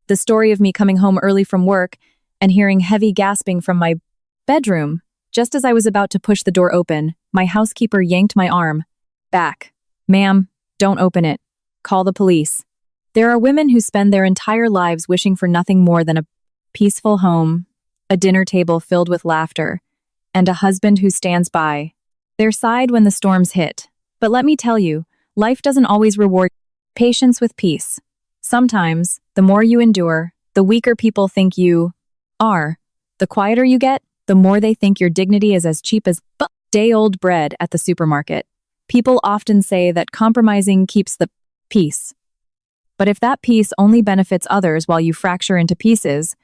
the story of me coming home early from work and hearing heavy gasping from my bedroom. Just as I was about to push the door open, my housekeeper yanked my arm back. "Ma'am, don't open it. Call the police." There are women who spend their entire lives wishing for nothing more than a peaceful home, a dinner table filled with laughter, and a husband who stands by their side when the storms hit. But let me tell you, life doesn't always reward patience with peace. Sometimes, the more you endure, the weaker people think you are. The quieter you get, the more they think your dignity is as cheap as day-old bread at the supermarket. People often say that compromising keeps the peace. But if that peace only benefits others while you fracture into pieces,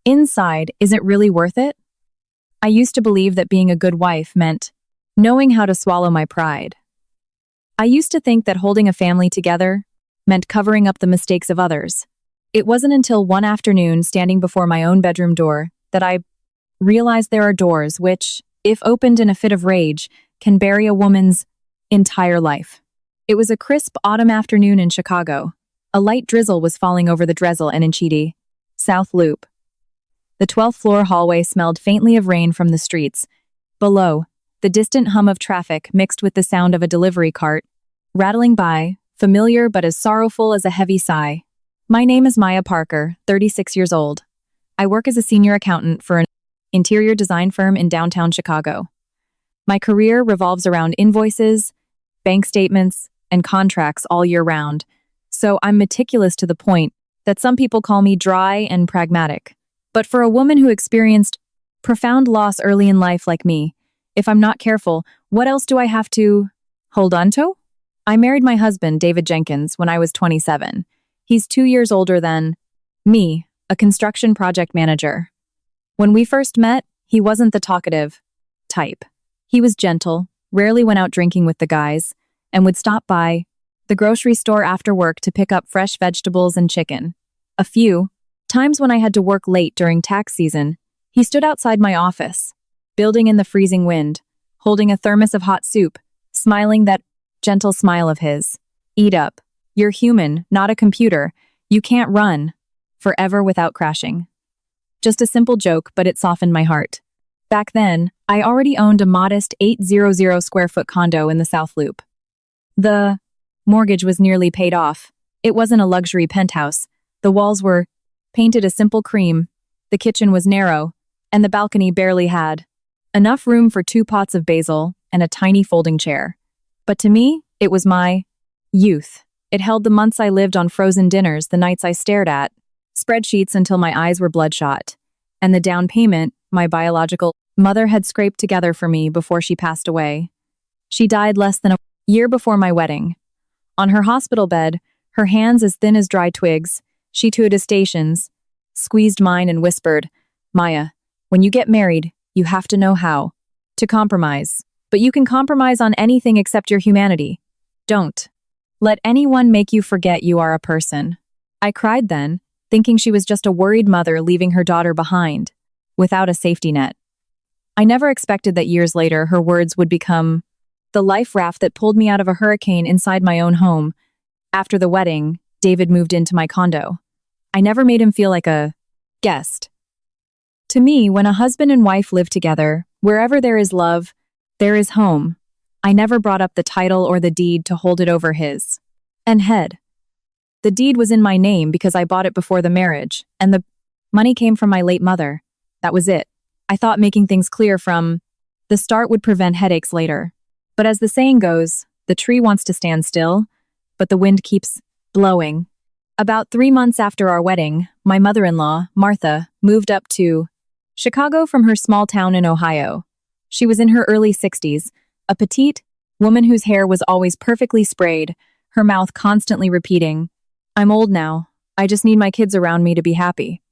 inside, is it really worth it? I used to believe that being a good wife meant knowing how to swallow my pride. I used to think that holding a family together meant covering up the mistakes of others. It wasn't until one afternoon standing before my own bedroom door that I realized there are doors which, if opened in a fit of rage, can bury a woman's entire life. It was a crisp autumn afternoon in Chicago. A light drizzle was falling over the Dressel and Enchidi South Loop. The 12th floor hallway smelled faintly of rain from the streets. Below, the distant hum of traffic mixed with the sound of a delivery cart, rattling by, familiar but as sorrowful as a heavy sigh. My name is Maya Parker, 36 years old. I work as a senior accountant for an interior design firm in downtown Chicago. My career revolves around invoices, bank statements, and contracts all year round, so I'm meticulous to the point that some people call me dry and pragmatic. But for a woman who experienced profound loss early in life like me, if I'm not careful, what else do I have to hold on to? I married my husband, David Jenkins, when I was 27. He's 2 years older than me, a construction project manager. When we first met, he wasn't the talkative type. He was gentle, rarely went out drinking with the guys, and would stop by the grocery store after work to pick up fresh vegetables and chicken. A few times when I had to work late during tax season, he stood outside my office, building in the freezing wind, holding a thermos of hot soup, smiling that gentle smile of his. "Eat up. You're human, not a computer. You can't run forever without crashing." Just a simple joke, but it softened my heart. Back then, I already owned a modest 800 square foot condo in the South Loop. The mortgage was nearly paid off. It wasn't a luxury penthouse. The walls were painted a simple cream, the kitchen was narrow, and the balcony barely had enough room for 2 pots of basil and a tiny folding chair. But to me, it was my youth. It held the months I lived on frozen dinners, the nights I stared at spreadsheets until my eyes were bloodshot, and the down payment my biological mother had scraped together for me before she passed away. She died less than a year before my wedding. On her hospital bed, her hands as thin as dry twigs, she to a stations, squeezed mine and whispered, "Maya, when you get married, you have to know how to compromise. But you can compromise on anything except your humanity. Don't let anyone make you forget you are a person." I cried then, thinking she was just a worried mother leaving her daughter behind, without a safety net. I never expected that years later her words would become the life raft that pulled me out of a hurricane inside my own home. After the wedding, David moved into my condo. I never made him feel like a guest. To me, when a husband and wife live together, wherever there is love, there is home. I never brought up the title or the deed to hold it over his and head. The deed was in my name because I bought it before the marriage, and the money came from my late mother. That was it. I thought making things clear from the start would prevent headaches later. But as the saying goes, the tree wants to stand still, but the wind keeps blowing. About 3 months after our wedding, my mother-in-law, Martha, moved up to Chicago from her small town in Ohio. She was in her early 60s, a petite woman whose hair was always perfectly sprayed, her mouth constantly repeating, "I'm old now. I just need my kids around me to be happy."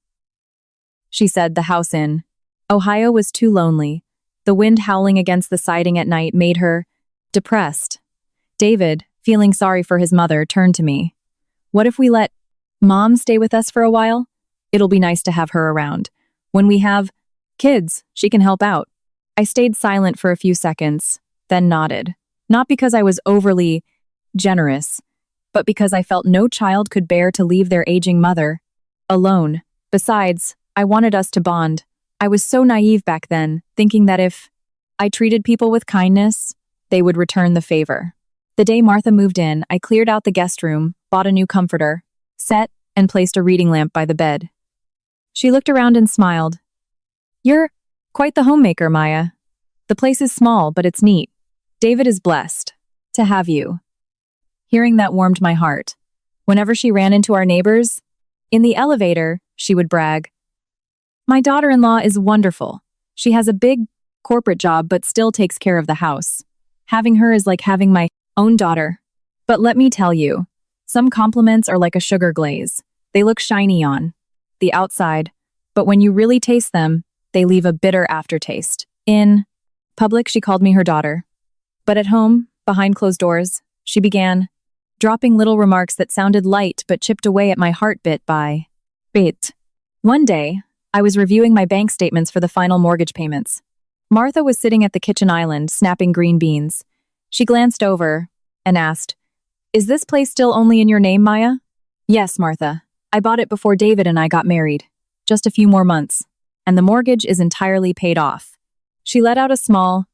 She said the house in Ohio was too lonely. The wind howling against the siding at night made her depressed. David, feeling sorry for his mother, turned to me. "What if we let Mom stay with us for a while? It'll be nice to have her around. When we have kids, she can help out." I stayed silent for a few seconds, then nodded. Not because I was overly generous, but because I felt no child could bear to leave their aging mother alone. Besides, I wanted us to bond. I was so naive back then, thinking that if I treated people with kindness, they would return the favor. The day Martha moved in, I cleared out the guest room, bought a new comforter, set, and placed a reading lamp by the bed. She looked around and smiled. "You're quite the homemaker, Maya. The place is small, but it's neat. David is blessed to have you." Hearing that warmed my heart. Whenever she ran into our neighbors, in the elevator, she would brag, "My daughter-in-law is wonderful. She has a big corporate job but still takes care of the house. Having her is like having my own daughter." But let me tell you, some compliments are like a sugar glaze. They look shiny on the outside, but when you really taste them, they leave a bitter aftertaste. In public, she called me her daughter. But at home, behind closed doors, she began dropping little remarks that sounded light but chipped away at my heart bit by bit. One day, I was reviewing my bank statements for the final mortgage payments. Martha was sitting at the kitchen island, snapping green beans. She glanced over and asked, "Is this place still only in your name, Maya?" "Yes, Martha. I bought it before David and I got married. Just a few more months. And the mortgage is entirely paid off." She let out a small,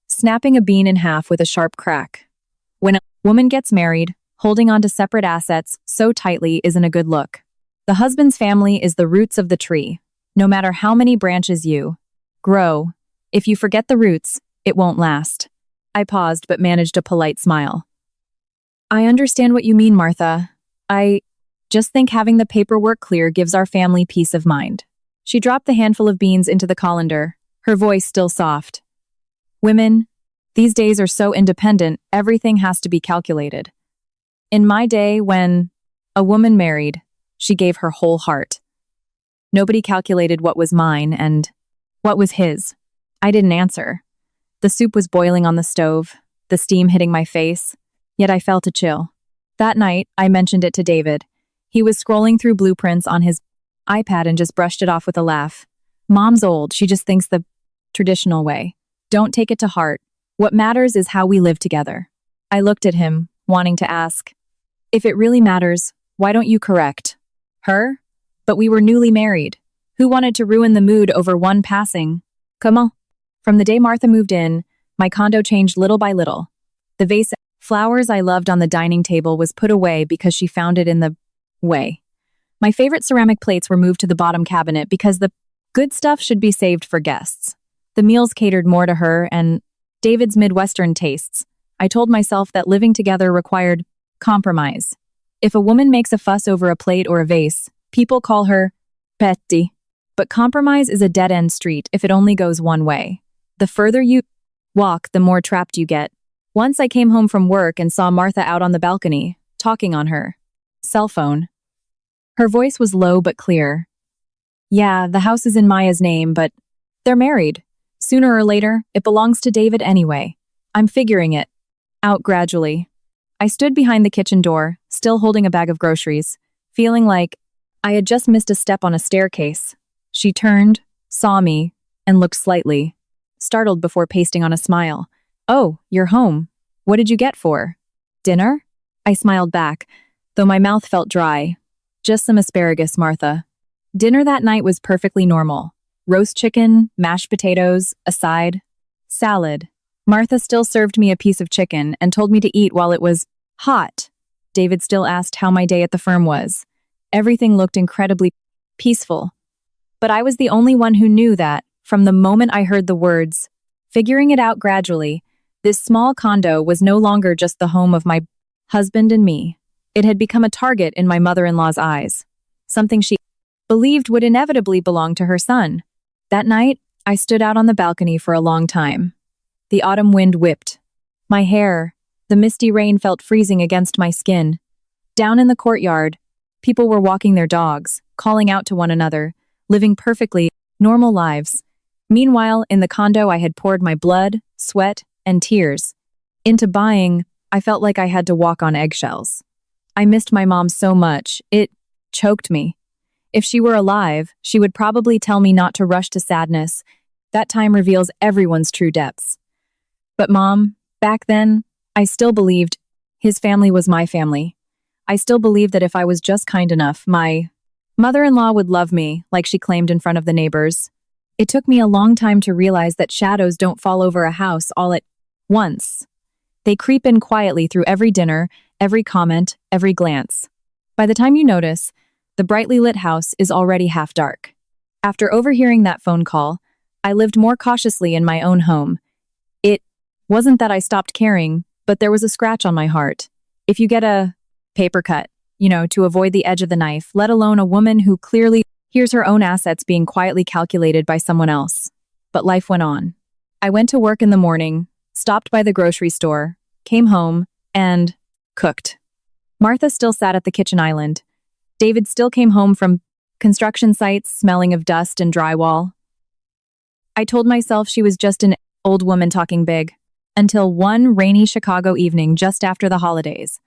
snapping a bean in half with a sharp crack. When a woman gets married, holding on to separate assets so tightly isn't a good look. The husband's family is the roots of the tree. No matter how many branches you grow, if you forget the roots, it won't last. I paused but managed a polite smile. "I understand what you mean, Martha. I just think having the paperwork clear gives our family peace of mind." She dropped the handful of beans into the colander, her voice still soft. "Women, these days are so independent, everything has to be calculated. In my day, when a woman married, she gave her whole heart. Nobody calculated what was mine and what was his." I didn't answer. The soup was boiling on the stove, the steam hitting my face, yet I felt a chill. That night, I mentioned it to David. He was scrolling through blueprints on his iPad and just brushed it off with a laugh. "Mom's old, she just thinks the traditional way. Don't take it to heart. What matters is how we live together." I looked at him, wanting to ask, "If it really matters, why don't you correct her?" But we were newly married. Who wanted to ruin the mood over one passing? Come on. From the day Martha moved in, my condo changed little by little. The vase of flowers I loved on the dining table was put away because she found it in the way. My favorite ceramic plates were moved to the bottom cabinet because the good stuff should be saved for guests. The meals catered more to her and David's Midwestern tastes. I told myself that living together required compromise. If a woman makes a fuss over a plate or a vase, people call her petty. But compromise is a dead-end street if it only goes one way. The further you walk, the more trapped you get. Once I came home from work and saw Martha out on the balcony, talking on her cell phone. Her voice was low but clear. "Yeah, the house is in Maya's name, but they're married. Sooner or later, it belongs to David anyway. I'm figuring it out gradually." I stood behind the kitchen door, still holding a bag of groceries, feeling like I had just missed a step on a staircase. She turned, saw me, and looked slightly startled before pasting on a smile. "Oh, you're home. What did you get for dinner?" I smiled back, though my mouth felt dry. "Just some asparagus, Martha." Dinner that night was perfectly normal. Roast chicken, mashed potatoes, a side, salad. Martha still served me a piece of chicken and told me to eat while it was hot. David still asked how my day at the firm was. Everything looked incredibly peaceful. But I was the only one who knew that, from the moment I heard the words, figuring it out gradually, this small condo was no longer just the home of my husband and me. It had become a target in my mother-in-law's eyes, something she believed would inevitably belong to her son. That night, I stood out on the balcony for a long time. The autumn wind whipped my hair. The misty rain felt freezing against my skin. Down in the courtyard, people were walking their dogs, calling out to one another, living perfectly normal lives. Meanwhile, in the condo I had poured my blood, sweat, and tears into buying, I felt like I had to walk on eggshells. I missed my mom so much, it choked me. If she were alive, she would probably tell me not to rush to sadness. That time reveals everyone's true depths. But Mom, back then, I still believed his family was my family. I still believed that if I was just kind enough, my Mother-in-law would love me, like she claimed in front of the neighbors. It took me a long time to realize that shadows don't fall over a house all at once. They creep in quietly through every dinner, every comment, every glance. By the time you notice, the brightly lit house is already half dark. After overhearing that phone call, I lived more cautiously in my own home. It wasn't that I stopped caring, but there was a scratch on my heart. If you get a paper cut, to avoid the edge of the knife, let alone a woman who clearly hears her own assets being quietly calculated by someone else. But life went on. I went to work in the morning, stopped by the grocery store, came home, and cooked. Martha still sat at the kitchen island. David still came home from construction sites, smelling of dust and drywall. I told myself she was just an old woman talking big, until one rainy Chicago evening just after the holidays.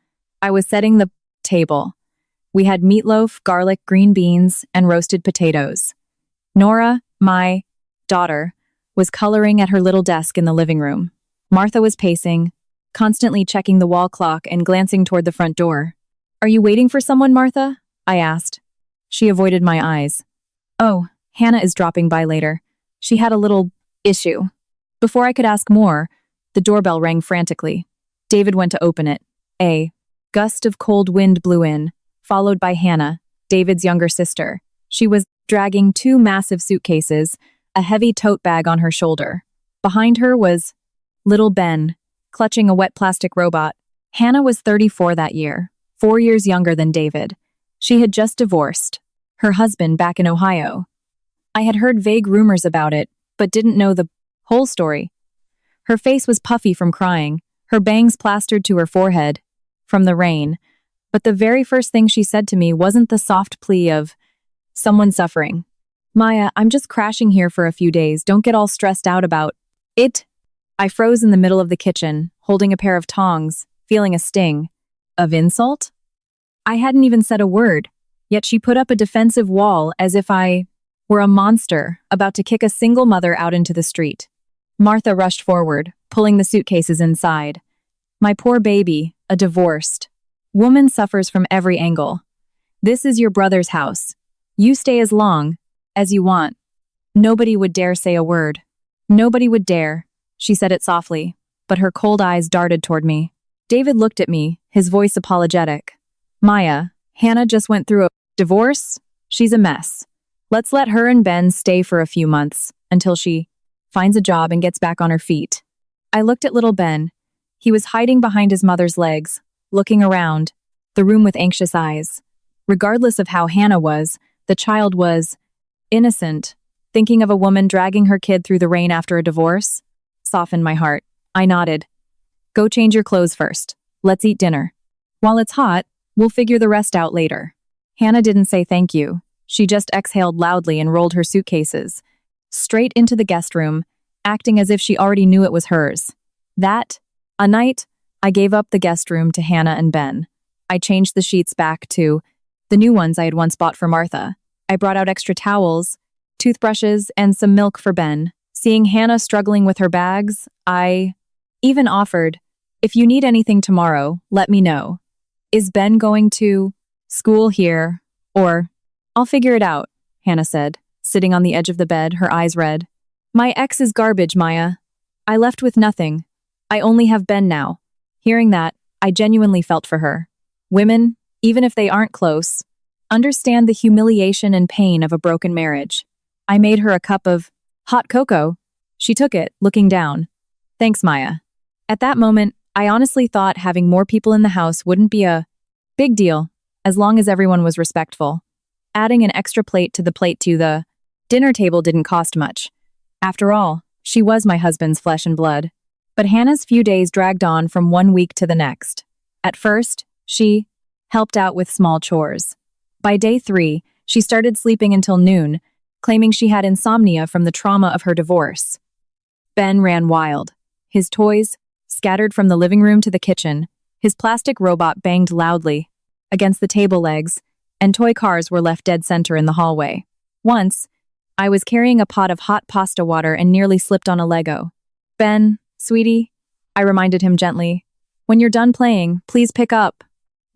I was setting the table. We had meatloaf, garlic, green beans, and roasted potatoes. Nora, my daughter, was coloring at her little desk in the living room. Martha was pacing, constantly checking the wall clock and glancing toward the front door. "Are you waiting for someone, Martha?" I asked. She avoided my eyes. "Oh, Hannah is dropping by later. She had a little issue." Before I could ask more, the doorbell rang frantically. David went to open it. A gust of cold wind blew in, followed by Hannah, David's younger sister. She was dragging two massive suitcases, a heavy tote bag on her shoulder. Behind her was little Ben, clutching a wet plastic robot. Hannah was 34 that year, 4 years younger than David. She had just divorced, her husband back in Ohio. I had heard vague rumors about it, but didn't know the whole story. Her face was puffy from crying, her bangs plastered to her forehead from the rain. But the very first thing she said to me wasn't the soft plea of someone suffering. "Maya, I'm just crashing here for a few days. Don't get all stressed out about it." I froze in the middle of the kitchen, holding a pair of tongs, feeling a sting. Of insult? I hadn't even said a word, yet she put up a defensive wall as if I were a monster about to kick a single mother out into the street. Martha rushed forward, pulling the suitcases inside. "My poor baby, a divorced woman suffers from every angle. This is your brother's house. You stay as long as you want." Nobody would dare say a word. Nobody would dare. She said it softly, but her cold eyes darted toward me. David looked at me, his voice apologetic. "Maya, Hannah just went through a divorce. She's a mess. Let's let her and Ben stay for a few months, until she finds a job and gets back on her feet." I looked at little Ben. He was hiding behind his mother's legs, looking around, the room with anxious eyes. Regardless of how Hannah was, the child was innocent. Thinking of a woman dragging her kid through the rain after a divorce softened my heart. I nodded. "Go change your clothes first. Let's eat dinner. While it's hot, we'll figure the rest out later." Hannah didn't say thank you. She just exhaled loudly and rolled her suitcases straight into the guest room, acting as if she already knew it was hers. That night, I gave up the guest room to Hannah and Ben. I changed the sheets back to the new ones I had once bought for Martha. I brought out extra towels, toothbrushes, and some milk for Ben. Seeing Hannah struggling with her bags, I even offered, "If you need anything tomorrow, let me know. Is Ben going to school here? Or I'll figure it out," Hannah said, sitting on the edge of the bed, her eyes red. "My ex is garbage, Maya. I left with nothing. I only have Ben now." Hearing that, I genuinely felt for her. Women, even if they aren't close, understand the humiliation and pain of a broken marriage. I made her a cup of hot cocoa. She took it, looking down. "Thanks, Maya." At that moment, I honestly thought having more people in the house wouldn't be a big deal, as long as everyone was respectful. Adding an extra plate to the dinner table didn't cost much. After all, she was my husband's flesh and blood. But Hannah's few days dragged on from one week to the next. At first, she helped out with small chores. By day 3, she started sleeping until noon, claiming she had insomnia from the trauma of her divorce. Ben ran wild. His toys scattered from the living room to the kitchen. His plastic robot banged loudly against the table legs, and toy cars were left dead center in the hallway. Once, I was carrying a pot of hot pasta water and nearly slipped on a Lego. "Ben, sweetie," I reminded him gently, "when you're done playing, please pick up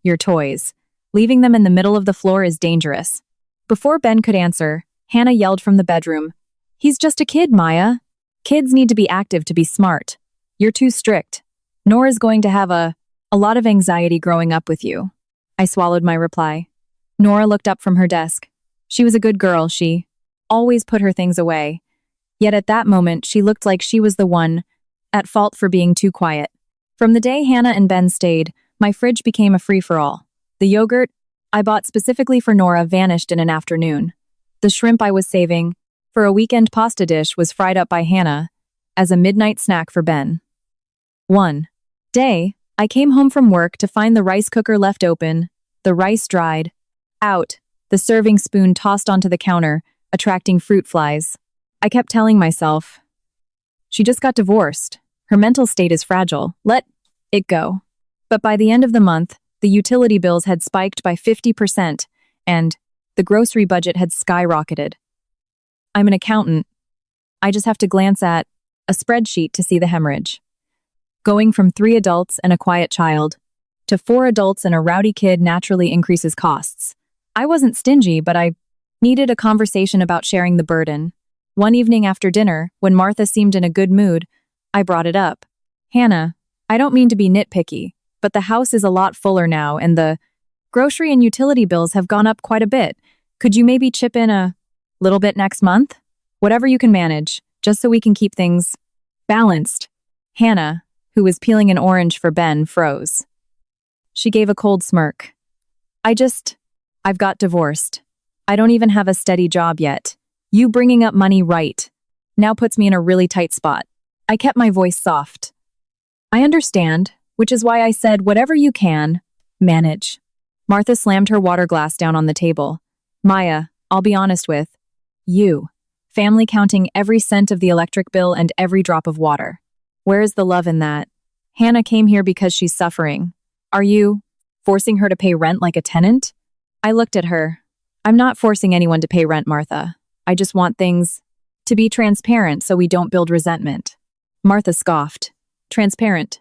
your toys. Leaving them in the middle of the floor is dangerous." Before Ben could answer, Hannah yelled from the bedroom, "He's just a kid, Maya. Kids need to be active to be smart. You're too strict. Nora's going to have a lot of anxiety growing up with you." I swallowed my reply. Nora looked up from her desk. She was a good girl, she always put her things away. Yet at that moment, she looked like she was the one at fault for being too quiet. From the day Hannah and Ben stayed, my fridge became a free-for-all. The yogurt I bought specifically for Nora vanished in an afternoon. The shrimp I was saving for a weekend pasta dish was fried up by Hannah as a midnight snack for Ben. One day, I came home from work to find the rice cooker left open, the rice dried out, the serving spoon tossed onto the counter, attracting fruit flies. I kept telling myself, she just got divorced. Her mental state is fragile. Let it go. But by the end of the month, the utility bills had spiked by 50%, and the grocery budget had skyrocketed. I'm an accountant. I just have to glance at a spreadsheet to see the hemorrhage. Going from 3 adults and a quiet child to 4 adults and a rowdy kid naturally increases costs. I wasn't stingy, but I needed a conversation about sharing the burden. One evening after dinner, when Martha seemed in a good mood, I brought it up. "Hannah, I don't mean to be nitpicky, but the house is a lot fuller now and the grocery and utility bills have gone up quite a bit. Could you maybe chip in a little bit next month? Whatever you can manage, just so we can keep things balanced." Hannah, who was peeling an orange for Ben, froze. She gave a cold smirk. I've got divorced. I don't even have a steady job yet. You bringing up money right now puts me in a really tight spot. I kept my voice soft. "I understand, which is why I said whatever you can, manage." Martha slammed her water glass down on the table. "Maya, I'll be honest with you. Family counting every cent of the electric bill and every drop of water. Where is the love in that? Hannah came here because she's suffering. Are you forcing her to pay rent like a tenant?" I looked at her. "I'm not forcing anyone to pay rent, Martha. I just want things to be transparent so we don't build resentment." Martha scoffed. Transparent.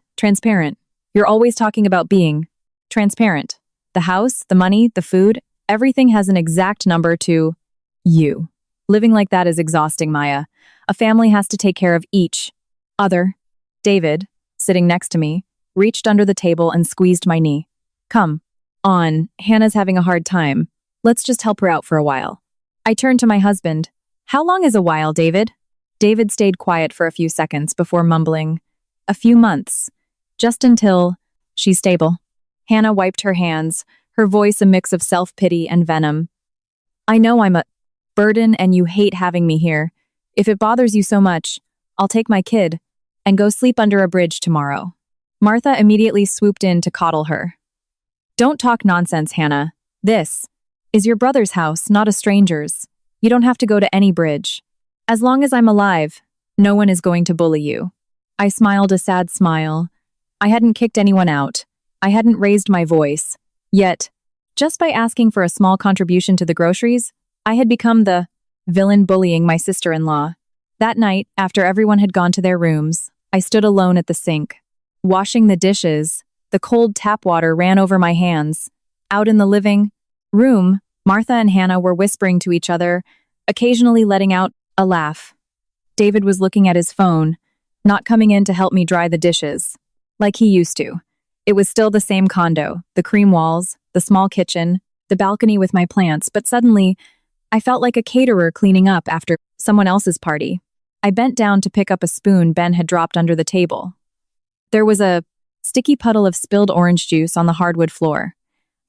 You're always talking about being transparent. The house, the money, the food, everything has an exact number to you. Living like that is exhausting, Maya. A family has to take care of each other." David, sitting next to me, reached under the table and squeezed my knee. "Come on, Hannah's having a hard time. Let's just help her out for a while." I turned to my husband. "How long is a while, David?" David stayed quiet for a few seconds before mumbling, "A few months. Just until she's stable." Hannah wiped her hands, her voice a mix of self-pity and venom. "I know I'm a burden and you hate having me here. If it bothers you so much, I'll take my kid and go sleep under a bridge tomorrow." Martha immediately swooped in to coddle her. "Don't talk nonsense, Hannah. This is your brother's house, not a stranger's. You don't have to go to any bridge. As long as I'm alive, no one is going to bully you." I smiled a sad smile. I hadn't kicked anyone out. I hadn't raised my voice. Yet, just by asking for a small contribution to the groceries, I had become the villain bullying my sister-in-law. That night, after everyone had gone to their rooms, I stood alone at the sink. Washing the dishes, the cold tap water ran over my hands. Out in the living room, Martha and Hannah were whispering to each other, occasionally letting out a laugh. David was looking at his phone, not coming in to help me dry the dishes, like he used to. It was still the same condo, the cream walls, the small kitchen, the balcony with my plants, but suddenly, I felt like a caterer cleaning up after someone else's party. I bent down to pick up a spoon Ben had dropped under the table. There was a sticky puddle of spilled orange juice on the hardwood floor.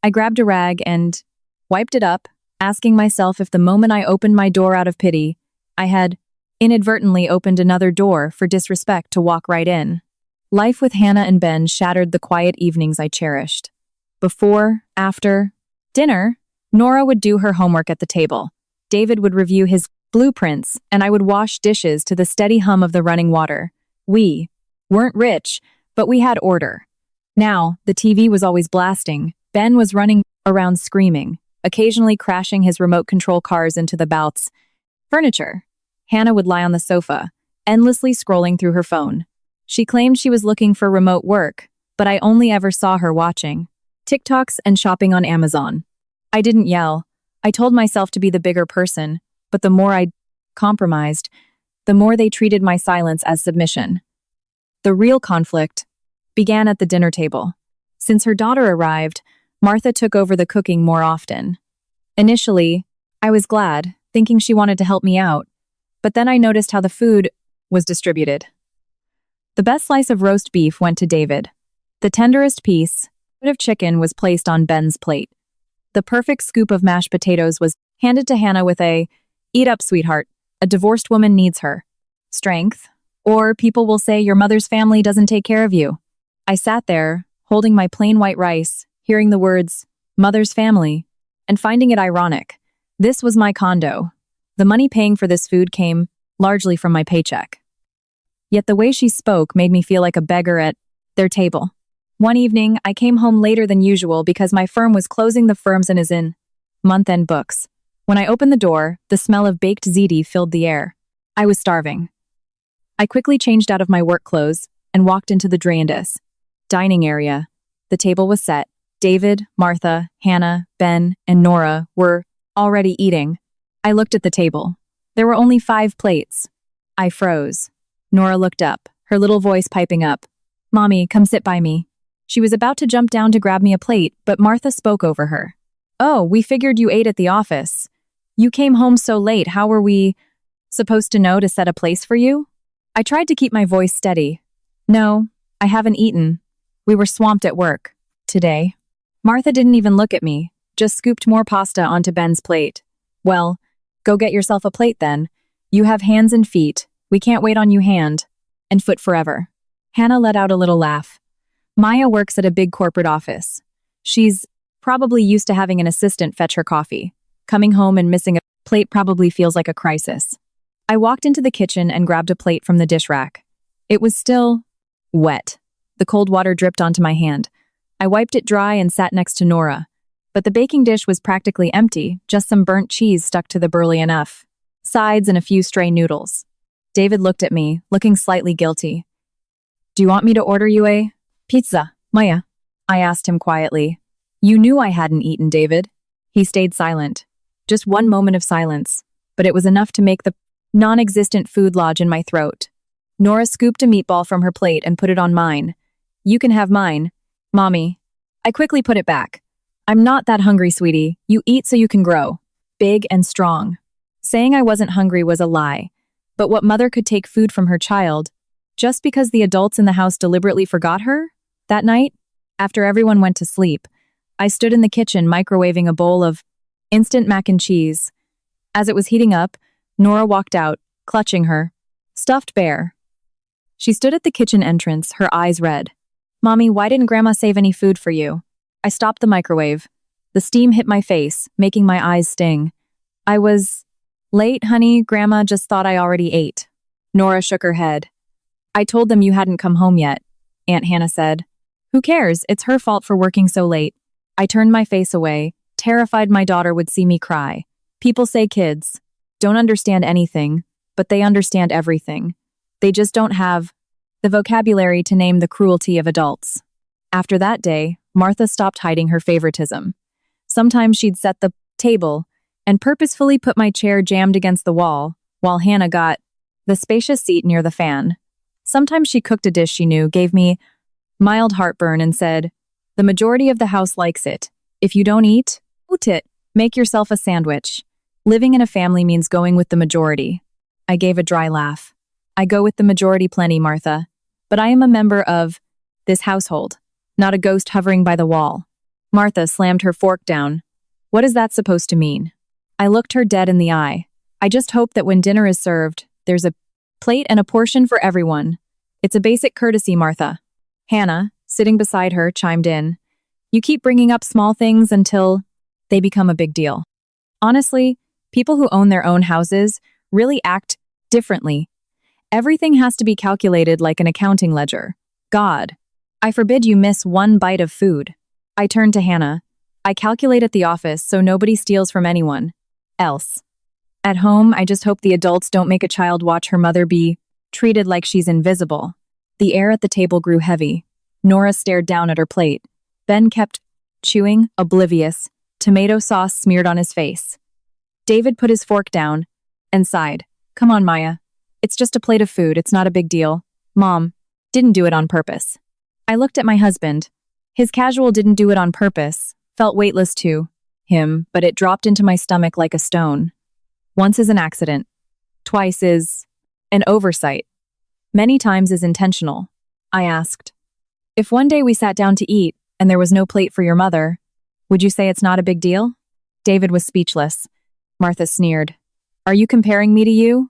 I grabbed a rag and wiped it up, asking myself if the moment I opened my door out of pity, I had inadvertently opened another door for disrespect to walk right in. Life with Hannah and Ben shattered the quiet evenings I cherished. Before, after dinner, Nora would do her homework at the table. David would review his blueprints, and I would wash dishes to the steady hum of the running water. We weren't rich, but we had order. Now, the TV was always blasting. Ben was running around screaming, occasionally crashing his remote control cars into the bath's furniture. Hannah would lie on the sofa, endlessly scrolling through her phone. She claimed she was looking for remote work, but I only ever saw her watching TikToks and shopping on Amazon. I didn't yell. I told myself to be the bigger person, but the more I compromised, the more they treated my silence as submission. The real conflict began at the dinner table. Since her daughter arrived, Martha took over the cooking more often. Initially, I was glad, thinking she wanted to help me out, but then I noticed how the food was distributed. The best slice of roast beef went to David. The tenderest piece of chicken was placed on Ben's plate. The perfect scoop of mashed potatoes was handed to Hannah with a, "Eat up, sweetheart. A divorced woman needs her strength, or people will say your mother's family doesn't take care of you." I sat there, holding my plain white rice, hearing the words, "mother's family," and finding it ironic. This was my condo. The money paying for this food came largely from my paycheck. Yet the way she spoke made me feel like a beggar at their table. One evening, I came home later than usual because my firm was closing the firms and is in month-end books. When I opened the door, the smell of baked ziti filled the air. I was starving. I quickly changed out of my work clothes and walked into the dining area. The table was set. David, Martha, Hannah, Ben, and Nora were already eating. I looked at the table. There were only 5 plates. I froze. Nora looked up, her little voice piping up. "Mommy, come sit by me." She was about to jump down to grab me a plate, but Martha spoke over her. "Oh, we figured you ate at the office. You came home so late, how were we supposed to know to set a place for you?" I tried to keep my voice steady. "No, I haven't eaten. We were swamped at work today." Martha didn't even look at me, just scooped more pasta onto Ben's plate. "Well, go get yourself a plate then. You have hands and feet. We can't wait on you hand and foot forever." Hannah let out a little laugh. Maya works at a big corporate office. She's probably used to having an assistant fetch her coffee. Coming home and missing a plate probably feels like a crisis. I walked into the kitchen and grabbed a plate from the dish rack. It was still wet. The cold water dripped onto my hand. I wiped it dry and sat next to Nora. But the baking dish was practically empty, just some burnt cheese stuck to the burly enough. Sides and a few stray noodles. David looked at me, looking slightly guilty. "Do you want me to order you a pizza, Maya?" I asked him quietly. "You knew I hadn't eaten, David." He stayed silent. Just one moment of silence, but it was enough to make the non-existent food lodge in my throat. Nora scooped a meatball from her plate and put it on mine. "You can have mine, Mommy." I quickly put it back. "I'm not that hungry, sweetie. You eat so you can grow. Big and strong." Saying I wasn't hungry was a lie. But what mother could take food from her child just because the adults in the house deliberately forgot her? That night, after everyone went to sleep, I stood in the kitchen microwaving a bowl of instant mac and cheese. As it was heating up, Nora walked out, clutching her stuffed bear. She stood at the kitchen entrance, her eyes red. "Mommy, why didn't Grandma save any food for you?" I stopped the microwave. The steam hit my face, making my eyes sting. "I was late, honey. Grandma just thought I already ate." Nora shook her head. "I told them you hadn't come home yet," Aunt Hannah said. "Who cares? It's her fault for working so late." I turned my face away, terrified my daughter would see me cry. People say kids don't understand anything, but they understand everything. They just don't have the vocabulary to name the cruelty of adults. After that day, Martha stopped hiding her favoritism. Sometimes she'd set the table and purposefully put my chair jammed against the wall, while Hannah got the spacious seat near the fan. Sometimes she cooked a dish she knew gave me mild heartburn and said, "The majority of the house likes it. If you don't eat it. Make yourself a sandwich." Living in a family means going with the majority. I gave a dry laugh. "I go with the majority plenty, Martha. But I am a member of this household, not a ghost hovering by the wall." Martha slammed her fork down. "What is that supposed to mean?" I looked her dead in the eye. "I just hope that when dinner is served, there's a plate and a portion for everyone. It's a basic courtesy, Martha." Hannah, sitting beside her, chimed in. "You keep bringing up small things until they become a big deal." Honestly, people who own their own houses really act differently. Everything has to be calculated like an accounting ledger. God, I forbid you miss one bite of food. I turned to Hannah. "I calculate at the office so nobody steals from anyone else. At home, I just hope the adults don't make a child watch her mother be treated like she's invisible." The air at the table grew heavy. Nora stared down at her plate. Ben kept chewing, oblivious tomato sauce smeared on his face. David put his fork down and sighed. Come on, Maya. It's just a plate of food, it's not a big deal. Mom, didn't do it on purpose. I looked at my husband. His casual didn't do it on purpose felt weightless to him, but it dropped into my stomach like a stone. Once is an accident. Twice is an oversight. Many times is intentional. I asked, if one day we sat down to eat and there was no plate for your mother, would you say it's not a big deal? David was speechless. Martha sneered. Are you comparing me to you?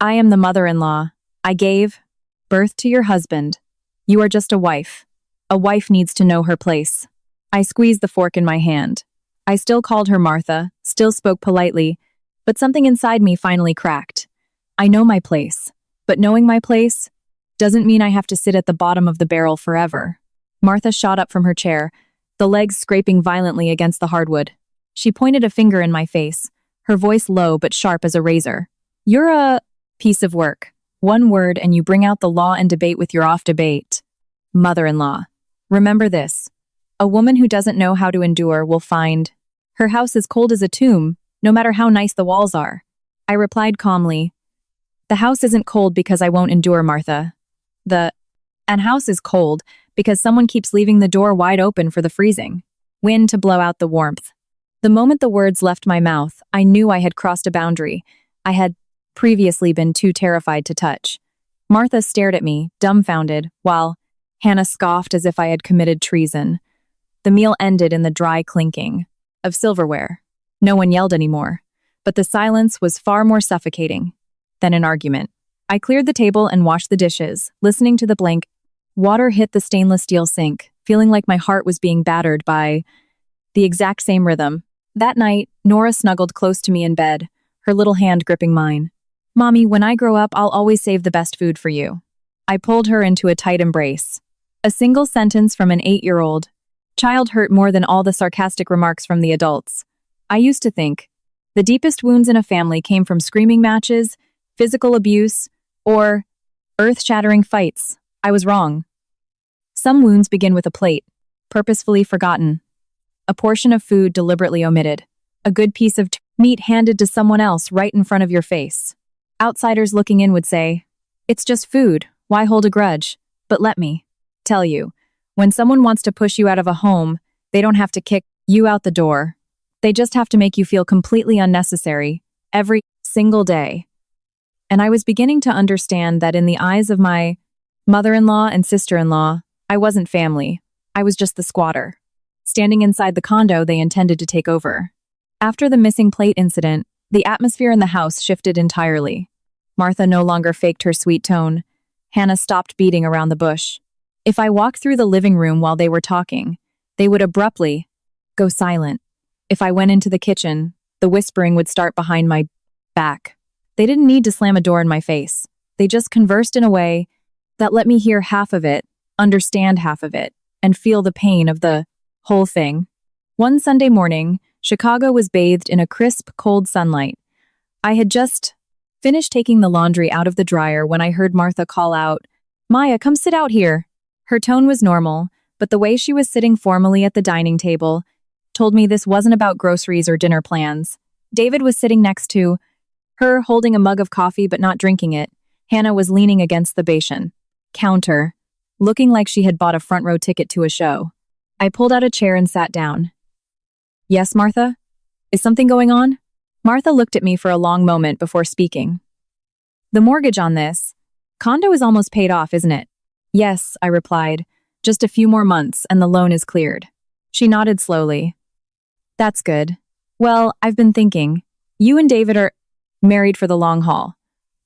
I am the mother-in-law. I gave birth to your husband. You are just a wife. A wife needs to know her place. I squeezed the fork in my hand. I still called her Martha, still spoke politely, but something inside me finally cracked. I know my place, but knowing my place doesn't mean I have to sit at the bottom of the barrel forever. Martha shot up from her chair, the legs scraping violently against the hardwood. She pointed a finger in my face, her voice low but sharp as a razor. You're a piece of work. One word and you bring out the law and debate with your off-debate. Mother-in-law. Remember this. A woman who doesn't know how to endure will find her house as cold as a tomb, no matter how nice the walls are. I replied calmly, the house isn't cold because I won't endure, Martha. And house is cold because someone keeps leaving the door wide open for the freezing wind to blow out the warmth. The moment the words left my mouth, I knew I had crossed a boundary I had previously been too terrified to touch. Martha stared at me, dumbfounded, while Hannah scoffed as if I had committed treason. The meal ended in the dry clinking of silverware. No one yelled anymore, but the silence was far more suffocating than an argument. I cleared the table and washed the dishes, listening to the blank. Water hit the stainless steel sink, feeling like my heart was being battered by the exact same rhythm. That night, Nora snuggled close to me in bed, her little hand gripping mine. Mommy, when I grow up, I'll always save the best food for you. I pulled her into a tight embrace. A single sentence from an 8-year-old child hurt more than all the sarcastic remarks from the adults. I used to think the deepest wounds in a family came from screaming matches, physical abuse, or earth-shattering fights. I was wrong. Some wounds begin with a plate, purposefully forgotten. A portion of food deliberately omitted. A good piece of meat handed to someone else right in front of your face. Outsiders looking in would say, it's just food, why hold a grudge? But let me tell you, when someone wants to push you out of a home, they don't have to kick you out the door. They just have to make you feel completely unnecessary, every single day. And I was beginning to understand that in the eyes of my mother-in-law and sister-in-law, I wasn't family. I was just the squatter, standing inside the condo they intended to take over. After the missing plate incident, the atmosphere in the house shifted entirely. Martha no longer faked her sweet tone. Hannah stopped beating around the bush. If I walked through the living room while they were talking, they would abruptly go silent. If I went into the kitchen, the whispering would start behind my back. They didn't need to slam a door in my face. They just conversed in a way that let me hear half of it, understand half of it, and feel the pain of the whole thing. One Sunday morning, Chicago was bathed in a crisp, cold sunlight. I had just finished taking the laundry out of the dryer when I heard Martha call out, Maya, come sit out here. Her tone was normal, but the way she was sitting formally at the dining table told me this wasn't about groceries or dinner plans. David was sitting next to her, holding a mug of coffee but not drinking it. Hannah was leaning against the bastion counter, looking like she had bought a front row ticket to a show. I pulled out a chair and sat down. Yes, Martha? Is something going on? Martha looked at me for a long moment before speaking. The mortgage on this condo is almost paid off, isn't it? Yes, I replied. Just a few more months and the loan is cleared. She nodded slowly. That's good. Well, I've been thinking. You and David are married for the long haul.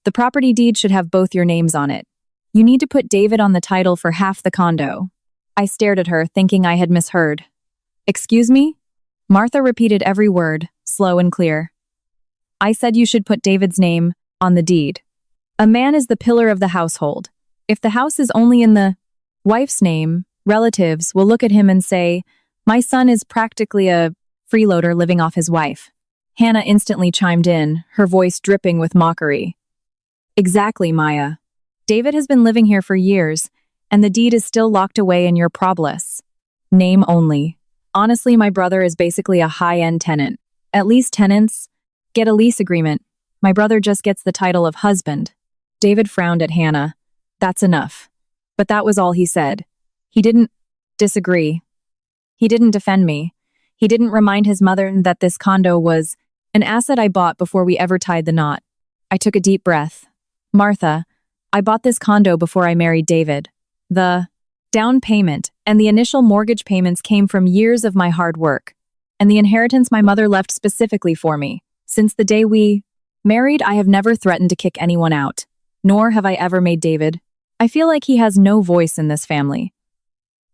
The property deed should have both your names on it. You need to put David on the title for half the condo. I stared at her, thinking I had misheard. Excuse me? Martha repeated every word, slow and clear. I said you should put David's name on the deed. A man is the pillar of the household. If the house is only in the wife's name, relatives will look at him and say, my son is practically a freeloader living off his wife. Hannah instantly chimed in, her voice dripping with mockery. Exactly, Maya. David has been living here for years, and the deed is still locked away in your probless name only. Honestly, my brother is basically a high-end tenant. At least tenants get a lease agreement. My brother just gets the title of husband. David frowned at Hannah. That's enough. But that was all he said. He didn't disagree. He didn't defend me. He didn't remind his mother that this condo was an asset I bought before we ever tied the knot. I took a deep breath. Martha, I bought this condo before I married David. The down payment and the initial mortgage payments came from years of my hard work, and the inheritance my mother left specifically for me. Since the day we married, I have never threatened to kick anyone out, nor have I ever made David. I feel like he has no voice in this family.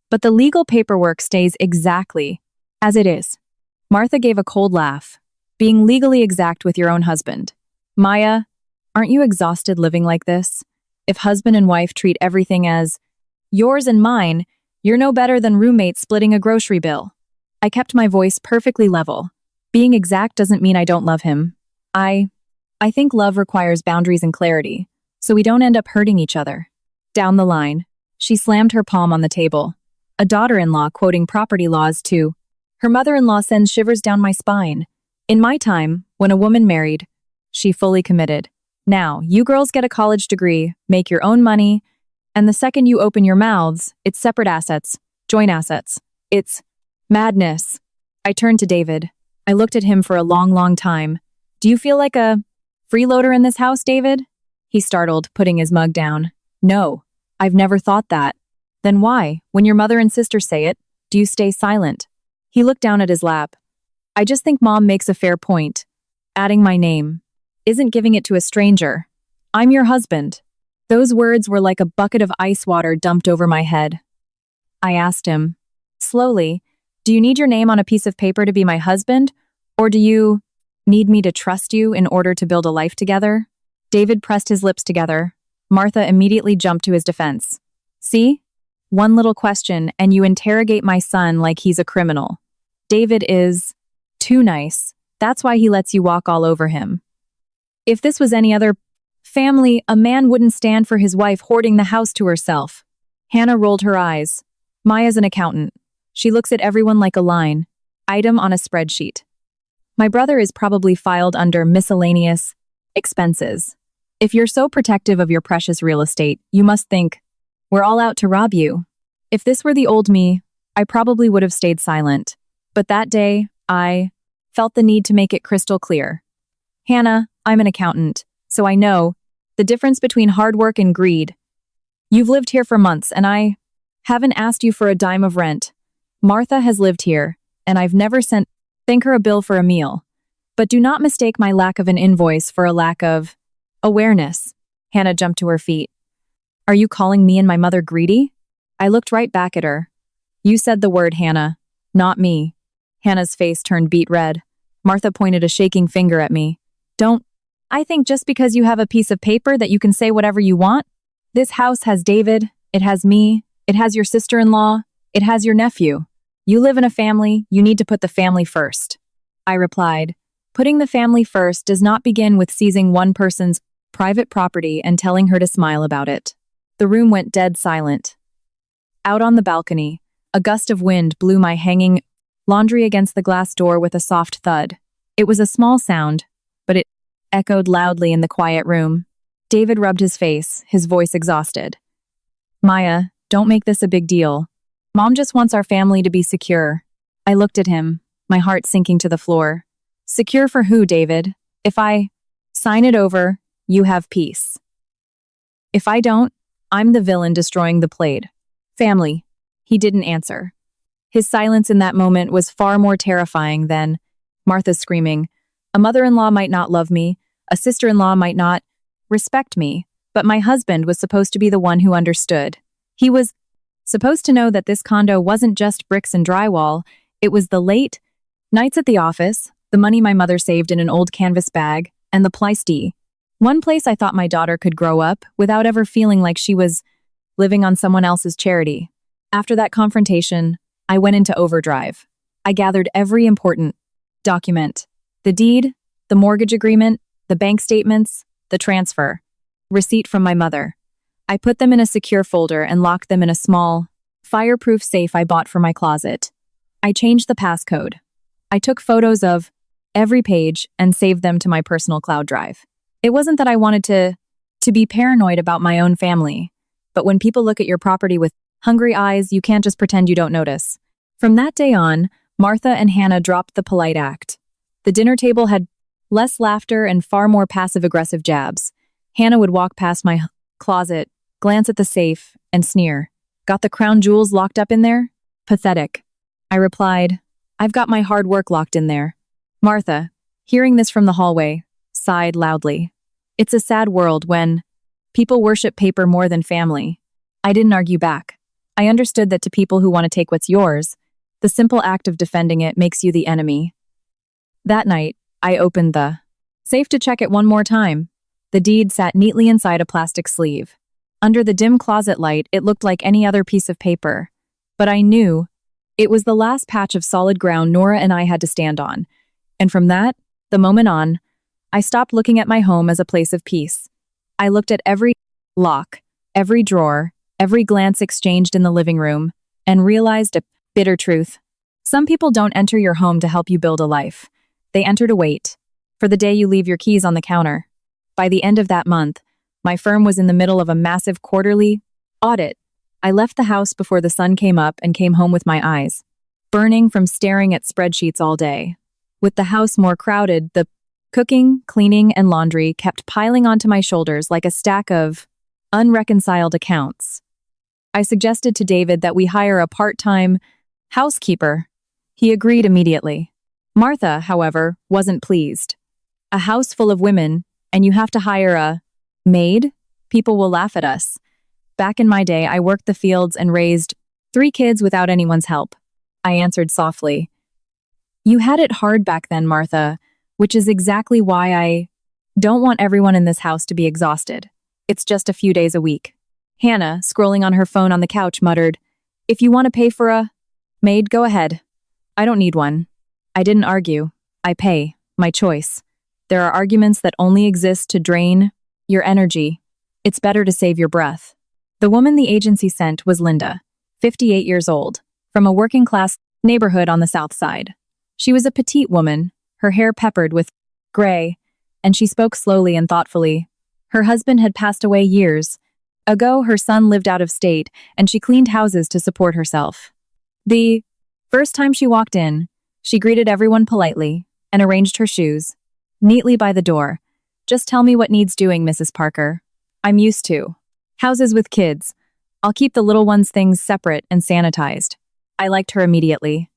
But the legal paperwork stays exactly as it is. Martha gave a cold laugh. Being legally exact with your own husband. Maya, aren't you exhausted living like this? If husband and wife treat everything as yours and mine, you're no better than roommates splitting a grocery bill. I kept my voice perfectly level. Being exact doesn't mean I don't love him. I think love requires boundaries and clarity, so we don't end up hurting each other. Down the line, she slammed her palm on the table. A daughter-in-law quoting property laws too. Her mother-in-law sends shivers down my spine. In my time, when a woman married, she fully committed. Now, you girls get a college degree, make your own money, and the second you open your mouths, it's separate assets, joint assets. It's madness. I turned to David. I looked at him for a long time. Do you feel like a freeloader in this house, David? He startled, putting his mug down. No, I've never thought that. Then why, when your mother and sister say it, do you stay silent? He looked down at his lap. I just think Mom makes a fair point. Adding my name isn't giving it to a stranger. I'm your husband. Those words were like a bucket of ice water dumped over my head. I asked him, slowly, do you need your name on a piece of paper to be my husband, or do you need me to trust you in order to build a life together? David pressed his lips together. Martha immediately jumped to his defense. See? One little question, and you interrogate my son like he's a criminal. David is too nice. That's why he lets you walk all over him. If this was any other family, a man wouldn't stand for his wife hoarding the house to herself. Hannah rolled her eyes. Maya's an accountant. She looks at everyone like a line item on a spreadsheet. My brother is probably filed under miscellaneous expenses. If you're so protective of your precious real estate, you must think, we're all out to rob you. If this were the old me, I probably would have stayed silent. But that day, I felt the need to make it crystal clear. Hannah, I'm an accountant, so I know the difference between hard work and greed. You've lived here for months, and I haven't asked you for a dime of rent. Martha has lived here, and I've never sent her a bill for a meal. But do not mistake my lack of an invoice for a lack of awareness. Hannah jumped to her feet. Are you calling me and my mother greedy? I looked right back at her. You said the word, Hannah, not me. Hannah's face turned beet red. Martha pointed a shaking finger at me. Don't. I think just because you have a piece of paper that you can say whatever you want? This house has David, it has me, it has your sister-in-law, it has your nephew. You live in a family, you need to put the family first. I replied, putting the family first does not begin with seizing one person's private property and telling her to smile about it. The room went dead silent. Out on the balcony, a gust of wind blew my hanging laundry against the glass door with a soft thud. It was a small sound, but it echoed loudly in the quiet room. David rubbed his face, his voice exhausted. Maya, don't make this a big deal. Mom just wants our family to be secure. I looked at him, my heart sinking to the floor. Secure for who, David? If I sign it over, you have peace. If I don't, I'm the villain destroying the plate. Family. He didn't answer. His silence in that moment was far more terrifying than Martha screaming. A mother-in-law might not love me, a sister-in-law might not respect me, but my husband was supposed to be the one who understood. He was supposed to know that this condo wasn't just bricks and drywall, it was the late nights at the office, the money my mother saved in an old canvas bag, and the Pleistee. One place I thought my daughter could grow up without ever feeling like she was living on someone else's charity. After that confrontation, I went into overdrive. I gathered every important document. The deed, the mortgage agreement, the bank statements, the transfer, receipt from my mother. I put them in a secure folder and locked them in a small, fireproof safe I bought for my closet. I changed the passcode. I took photos of every page and saved them to my personal cloud drive. It wasn't that I wanted to be paranoid about my own family, but when people look at your property with hungry eyes, you can't just pretend you don't notice. From that day on, Martha and Hannah dropped the polite act. The dinner table had less laughter and far more passive-aggressive jabs. Hannah would walk past my closet, glance at the safe, and sneer. Got the crown jewels locked up in there? Pathetic. I replied, I've got my hard work locked in there. Martha, hearing this from the hallway, sighed loudly. It's a sad world when people worship paper more than family. I didn't argue back. I understood that to people who want to take what's yours, the simple act of defending it makes you the enemy. That night, I opened the safe to check it one more time. The deed sat neatly inside a plastic sleeve. Under the dim closet light, it looked like any other piece of paper. But I knew it was the last patch of solid ground Nora and I had to stand on. And from the moment on, I stopped looking at my home as a place of peace. I looked at every lock, every drawer, every glance exchanged in the living room, and realized a bitter truth. Some people don't enter your home to help you build a life. They enter to wait for the day you leave your keys on the counter. By the end of that month, my firm was in the middle of a massive quarterly audit. I left the house before the sun came up and came home with my eyes burning from staring at spreadsheets all day. With the house more crowded, the cooking, cleaning, and laundry kept piling onto my shoulders like a stack of unreconciled accounts. I suggested to David that we hire a part-time housekeeper. He agreed immediately. Martha, however, wasn't pleased. A house full of women, and you have to hire a maid? People will laugh at us. Back in my day, I worked the fields and raised 3 kids without anyone's help. I answered softly. You had it hard back then, Martha, which is exactly why I don't want everyone in this house to be exhausted. It's just a few days a week. Hannah, scrolling on her phone on the couch, muttered, If you want to pay for a maid, go ahead. I don't need one. I didn't argue. I pay. My choice. There are arguments that only exist to drain your energy. It's better to save your breath. The woman the agency sent was Linda, 58 years old, from a working-class neighborhood on the south side. She was a petite woman, her hair peppered with gray, and she spoke slowly and thoughtfully. Her husband had passed away years ago. Her son lived out of state, and she cleaned houses to support herself. The first time she walked in, she greeted everyone politely and arranged her shoes neatly by the door. Just tell me what needs doing, Mrs. Parker. I'm used to houses with kids. I'll keep the little ones' things separate and sanitized. I liked her immediately.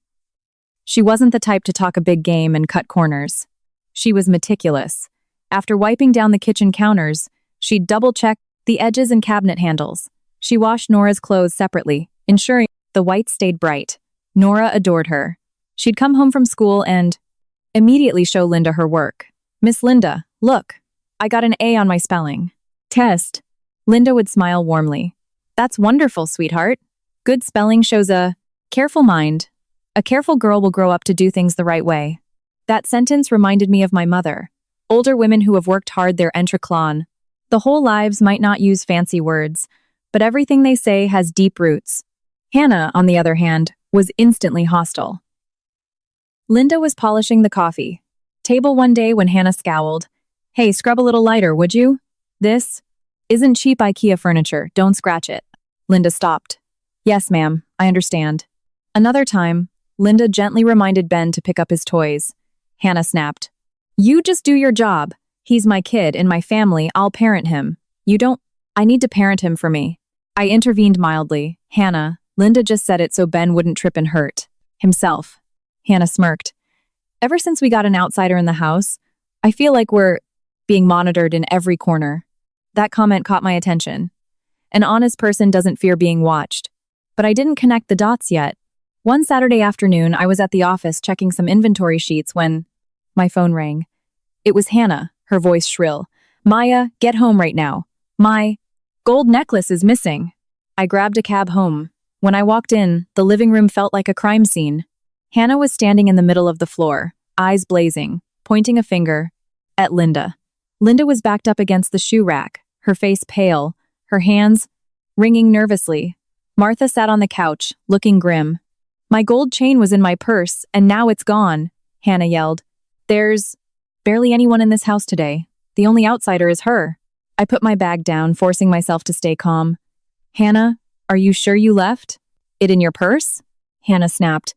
She wasn't the type to talk a big game and cut corners. She was meticulous. After wiping down the kitchen counters, she'd double-check the edges and cabinet handles. She washed Nora's clothes separately, ensuring the whites stayed bright. Nora adored her. She'd come home from school and immediately show Linda her work. Miss Linda, look, I got an A on my spelling test. Linda would smile warmly. That's wonderful, sweetheart. Good spelling shows a careful mind. A careful girl will grow up to do things the right way. That sentence reminded me of my mother. Older women who have worked hard their entreclan. The whole lives might not use fancy words, but everything they say has deep roots. Hannah, on the other hand, was instantly hostile. Linda was polishing the coffee table one day when Hannah scowled. Hey, scrub a little lighter, would you? This isn't cheap IKEA furniture, don't scratch it. Linda stopped. Yes, ma'am, I understand. Another time, Linda gently reminded Ben to pick up his toys. Hannah snapped. You just do your job. He's my kid, in my family, I'll parent him. You don't. I need to parent him for me. I intervened mildly. Hannah, Linda just said it so Ben wouldn't trip and hurt himself. Hannah smirked. Ever since we got an outsider in the house, I feel like we're being monitored in every corner. That comment caught my attention. An honest person doesn't fear being watched. But I didn't connect the dots yet. One Saturday afternoon, I was at the office checking some inventory sheets when my phone rang. It was Hannah, her voice shrill. Maya, get home right now. My gold necklace is missing. I grabbed a cab home. When I walked in, the living room felt like a crime scene. Hannah was standing in the middle of the floor, eyes blazing, pointing a finger at Linda. Linda was backed up against the shoe rack, her face pale, her hands wringing nervously. Martha sat on the couch, looking grim. My gold chain was in my purse, and now it's gone, Hannah yelled. There's barely anyone in this house today. The only outsider is her. I put my bag down, forcing myself to stay calm. Hannah, are you sure you left it in your purse? Hannah snapped.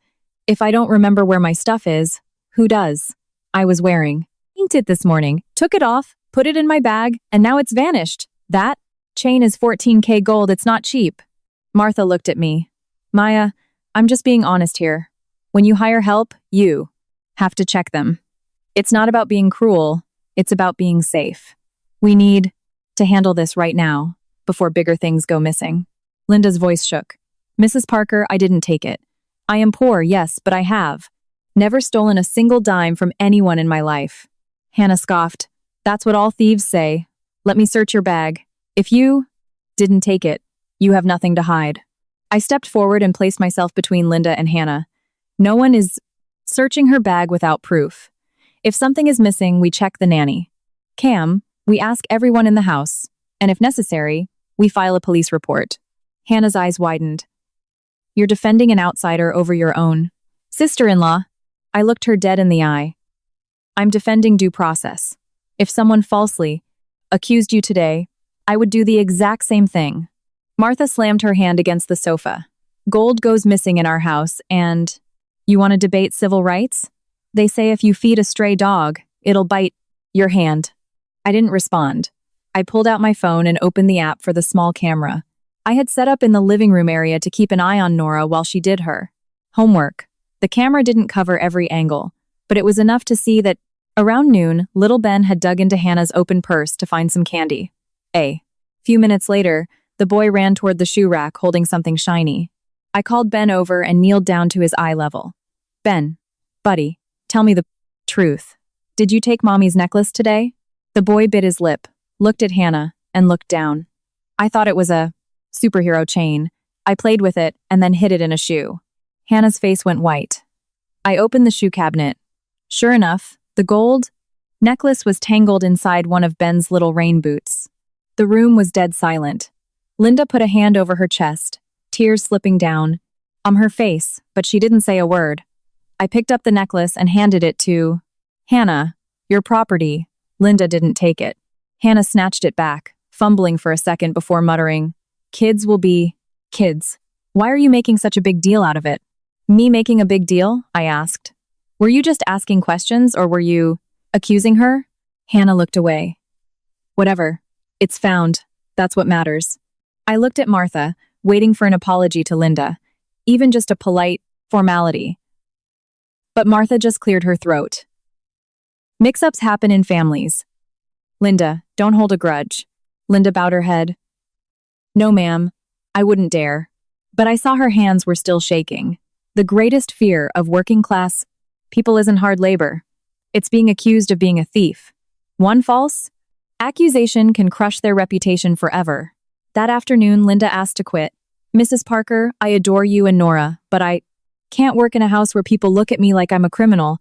If I don't remember where my stuff is, who does? I was wearing it this morning, took it off, put it in my bag, and now it's vanished. That chain is 14K gold, it's not cheap. Martha looked at me. Maya, I'm just being honest here. When you hire help, you have to check them. It's not about being cruel, it's about being safe. We need to handle this right now, before bigger things go missing. Linda's voice shook. Mrs. Parker, I didn't take it. I am poor, yes, but I have never stolen a single dime from anyone in my life. Hannah scoffed. That's what all thieves say. Let me search your bag. If you didn't take it, you have nothing to hide. I stepped forward and placed myself between Linda and Hannah. No one is searching her bag without proof. If something is missing, we check the nanny. Cam, we ask everyone in the house, and if necessary, we file a police report. Hannah's eyes widened. You're defending an outsider over your own sister-in-law. I looked her dead in the eye. I'm defending due process. If someone falsely accused you today, I would do the exact same thing. Martha slammed her hand against the sofa. Gold goes missing in our house, and you want to debate civil rights? They say if you feed a stray dog, it'll bite your hand. I didn't respond. I pulled out my phone and opened the app for the small camera. I had set up in the living room area to keep an eye on Nora while she did her homework. The camera didn't cover every angle, but it was enough to see that around noon, little Ben had dug into Hannah's open purse to find some candy. A few minutes later, the boy ran toward the shoe rack holding something shiny. I called Ben over and kneeled down to his eye level. Ben, buddy, tell me the truth. Did you take Mommy's necklace today? The boy bit his lip, looked at Hannah, and looked down. I thought it was a superhero chain. I played with it and then hid it in a shoe. Hannah's face went white. I opened the shoe cabinet. Sure enough, the gold necklace was tangled inside one of Ben's little rain boots. The room was dead silent. Linda put a hand over her chest, tears slipping down on her face, but she didn't say a word. I picked up the necklace and handed it to Hannah. Your property. Linda didn't take it. Hannah snatched it back, fumbling for a second before muttering, Kids will be kids. Why are you making such a big deal out of it? Me making a big deal? I asked. Were you just asking questions or were you accusing her? Hannah looked away. Whatever. It's found. That's what matters. I looked at Martha, waiting for an apology to Linda, even just a polite formality. But Martha just cleared her throat. Mix-ups happen in families. Linda, don't hold a grudge. Linda bowed her head. No, ma'am. I wouldn't dare. But I saw her hands were still shaking. The greatest fear of working-class people isn't hard labor. It's being accused of being a thief. One false accusation can crush their reputation forever. That afternoon, Linda asked to quit. Mrs. Parker, I adore you and Nora, but I can't work in a house where people look at me like I'm a criminal.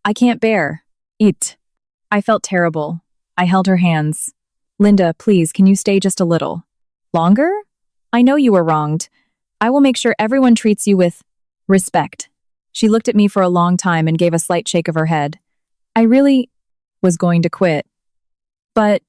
I can't bear it. I felt terrible. I held her hands. Linda, please, can you stay just a little longer? I know you were wronged. I will make sure everyone treats you with respect. She looked at me for a long time and gave a slight shake of her head. I really was going to quit. But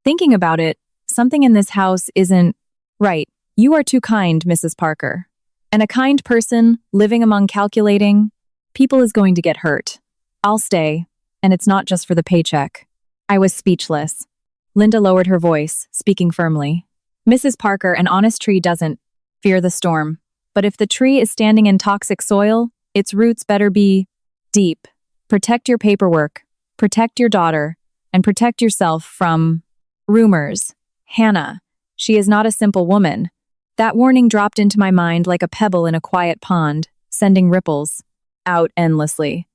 thinking about it, something in this house isn't right. You are too kind, Mrs. Parker. And a kind person living among calculating people is going to get hurt. I'll stay, and it's not just for the paycheck. I was speechless. Linda lowered her voice, speaking firmly. Mrs. Parker, an honest tree doesn't fear the storm. But if the tree is standing in toxic soil, its roots better be deep. Protect your paperwork, protect your daughter, and protect yourself from rumors. Hannah, she is not a simple woman. That warning dropped into my mind like a pebble in a quiet pond, sending ripples out endlessly.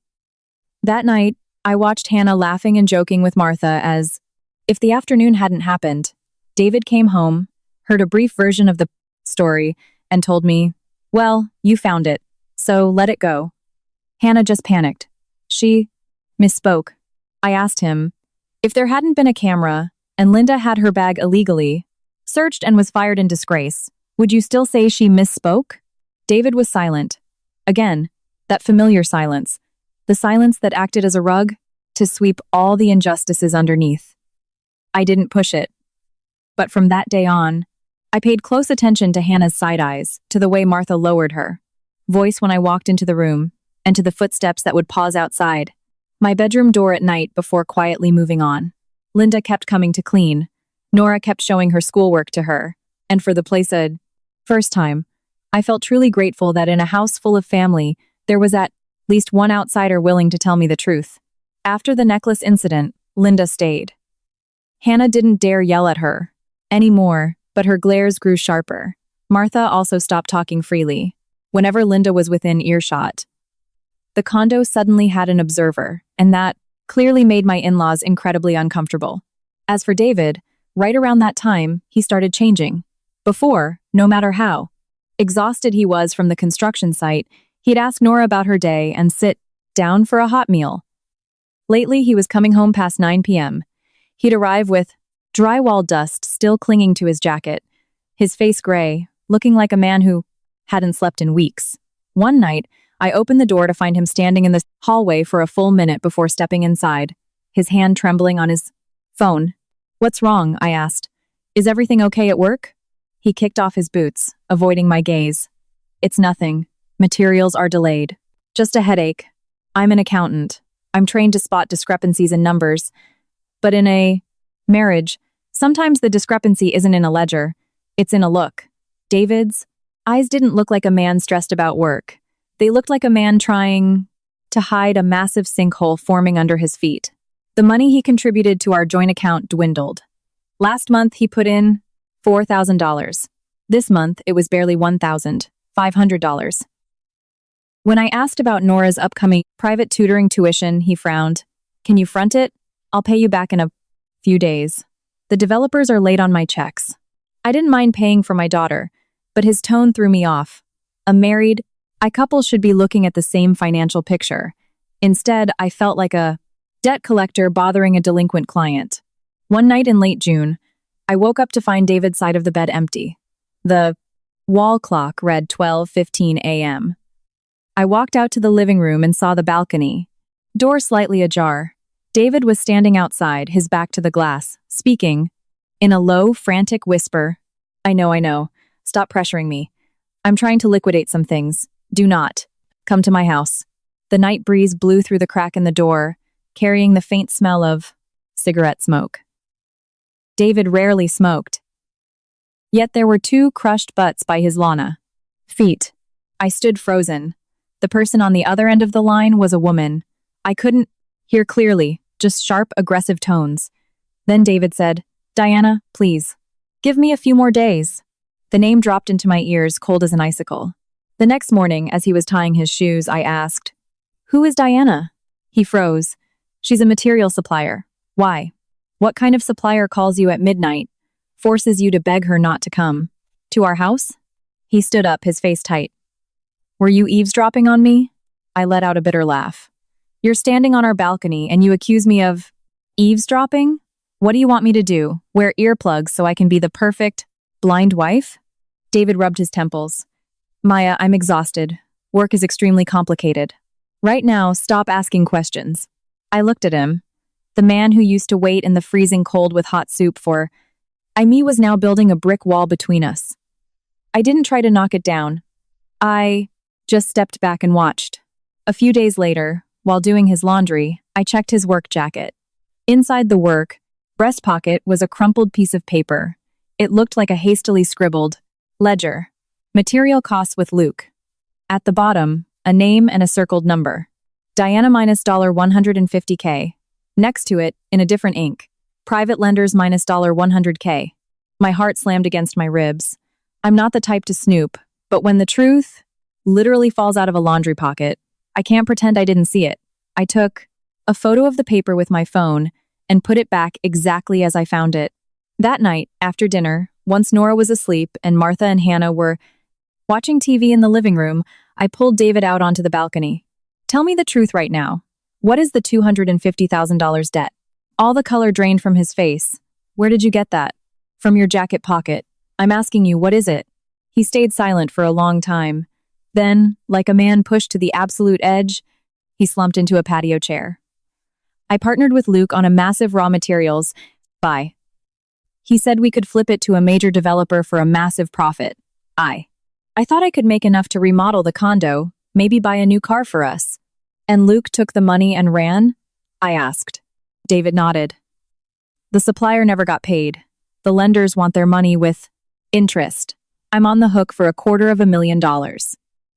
That night, I watched Hannah laughing and joking with Martha as, if the afternoon hadn't happened, David came home, heard a brief version of the story, and told me, well, you found it, so let it go. Hannah just panicked. She misspoke. I asked him, if there hadn't been a camera, and Linda had her bag illegally, searched and was fired in disgrace, would you still say she misspoke? David was silent, Again, that familiar silence. The silence that acted as a rug to sweep all the injustices underneath. I didn't push it. But from that day on, I paid close attention to Hannah's side eyes, to the way Martha lowered her voice when I walked into the room, and to the footsteps that would pause outside my bedroom door at night before quietly moving on. Linda kept coming to clean. Nora kept showing her schoolwork to her, and for the first time, I felt truly grateful that in a house full of family, there was at least one outsider willing to tell me the truth. After the necklace incident, Linda stayed. Hannah didn't dare yell at her anymore, but her glares grew sharper. Martha also stopped talking freely whenever Linda was within earshot. The condo suddenly had an observer, and that clearly made my in-laws incredibly uncomfortable. As for David, right around that time, he started changing. Before, no matter how exhausted he was from the construction site, he'd ask Nora about her day and sit down for a hot meal. Lately, he was coming home past 9 p.m. He'd arrive with drywall dust still clinging to his jacket, his face gray, looking like a man who hadn't slept in weeks. One night, I opened the door to find him standing in the hallway for a full minute before stepping inside, his hand trembling on his phone. "What's wrong?" I asked. "Is everything okay at work?" He kicked off his boots, avoiding my gaze. "It's nothing. Materials are delayed. Just a headache. I'm an accountant. I'm trained to spot discrepancies in numbers. But in a marriage, sometimes the discrepancy isn't in a ledger. It's in a look." David's eyes didn't look like a man stressed about work. They looked like a man trying to hide a massive sinkhole forming under his feet. The money he contributed to our joint account dwindled. Last month, he put in $4,000. This month, it was barely $1,500. When I asked about Nora's upcoming private tutoring tuition, he frowned. "Can you front it? I'll pay you back in a few days. The developers are late on my checks." I didn't mind paying for my daughter, but his tone threw me off. A married couple should be looking at the same financial picture. Instead, I felt like a debt collector bothering a delinquent client. One night in late June, I woke up to find David's side of the bed empty. The wall clock read 12:15 a.m. I walked out to the living room and saw the balcony, door slightly ajar. David was standing outside, his back to the glass, speaking in a low, frantic whisper. I know. Stop pressuring me. I'm trying to liquidate some things. Do not come to my house." The night breeze blew through the crack in the door, carrying the faint smell of cigarette smoke. David rarely smoked. Yet there were two crushed butts by his feet. I stood frozen. The person on the other end of the line was a woman. I couldn't hear clearly, just sharp, aggressive tones. Then David said, "Diana, please, give me a few more days." The name dropped into my ears, cold as an icicle. The next morning, as he was tying his shoes, I asked, "Who is Diana?" He froze. "She's a material supplier." "Why? What kind of supplier calls you at midnight, forces you to beg her not to come to our house?" He stood up, his face tight. "Were you eavesdropping on me?" I let out a bitter laugh. "You're standing on our balcony and you accuse me of eavesdropping? What do you want me to do? Wear earplugs so I can be the perfect blind wife?" David rubbed his temples. "Maya, I'm exhausted. Work is extremely complicated. Right now, stop asking questions." I looked at him. The man who used to wait in the freezing cold with hot soup for me was now building a brick wall between us. I didn't try to knock it down. I just stepped back and watched. A few days later, while doing his laundry, I checked his work jacket. Inside the work breast pocket was a crumpled piece of paper. It looked like a hastily scribbled ledger. Material costs with Luke. At the bottom, a name and a circled number. Diana minus $150K. Next to it, in a different ink, private lenders minus $100K. My heart slammed against my ribs. I'm not the type to snoop, but when the truth literally falls out of a laundry pocket, I can't pretend I didn't see it. I took a photo of the paper with my phone and put it back exactly as I found it. That night, after dinner, once Nora was asleep and Martha and Hannah were watching TV in the living room, I pulled David out onto the balcony. "Tell me the truth right now. What is the $250,000 debt?" All the color drained from his face. "Where did you get that?" "From your jacket pocket. I'm asking you, what is it?" He stayed silent for a long time. Then, like a man pushed to the absolute edge, he slumped into a patio chair. I partnered with Luke on a massive raw materials buy. He said we could flip it to a major developer for a massive profit. I thought I could make enough to remodel the condo, maybe buy a new car for us. And Luke took the money and ran? I asked. David nodded. The supplier never got paid. The lenders want their money with interest. I'm on the hook for $250,000.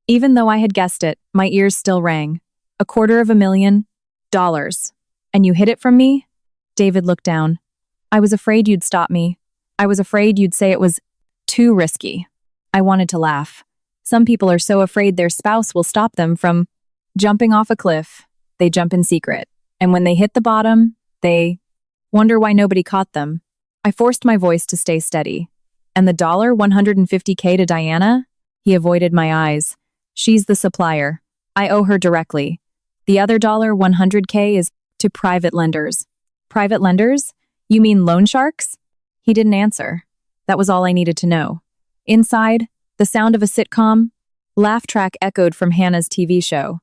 Even though I had guessed it, my ears still rang. $250,000. And you hid it from me? David looked down. I was afraid you'd stop me. I was afraid you'd say it was too risky. I wanted to laugh. Some people are so afraid their spouse will stop them from jumping off a cliff. They jump in secret. And when they hit the bottom, they wonder why nobody caught them. I forced my voice to stay steady. And the $150K to Diana? He avoided my eyes. She's the supplier. I owe her directly. The other $100K is to private lenders. Private lenders? You mean loan sharks? He didn't answer. That was all I needed to know. Inside, the sound of a sitcom, laugh track echoed from Hannah's TV show.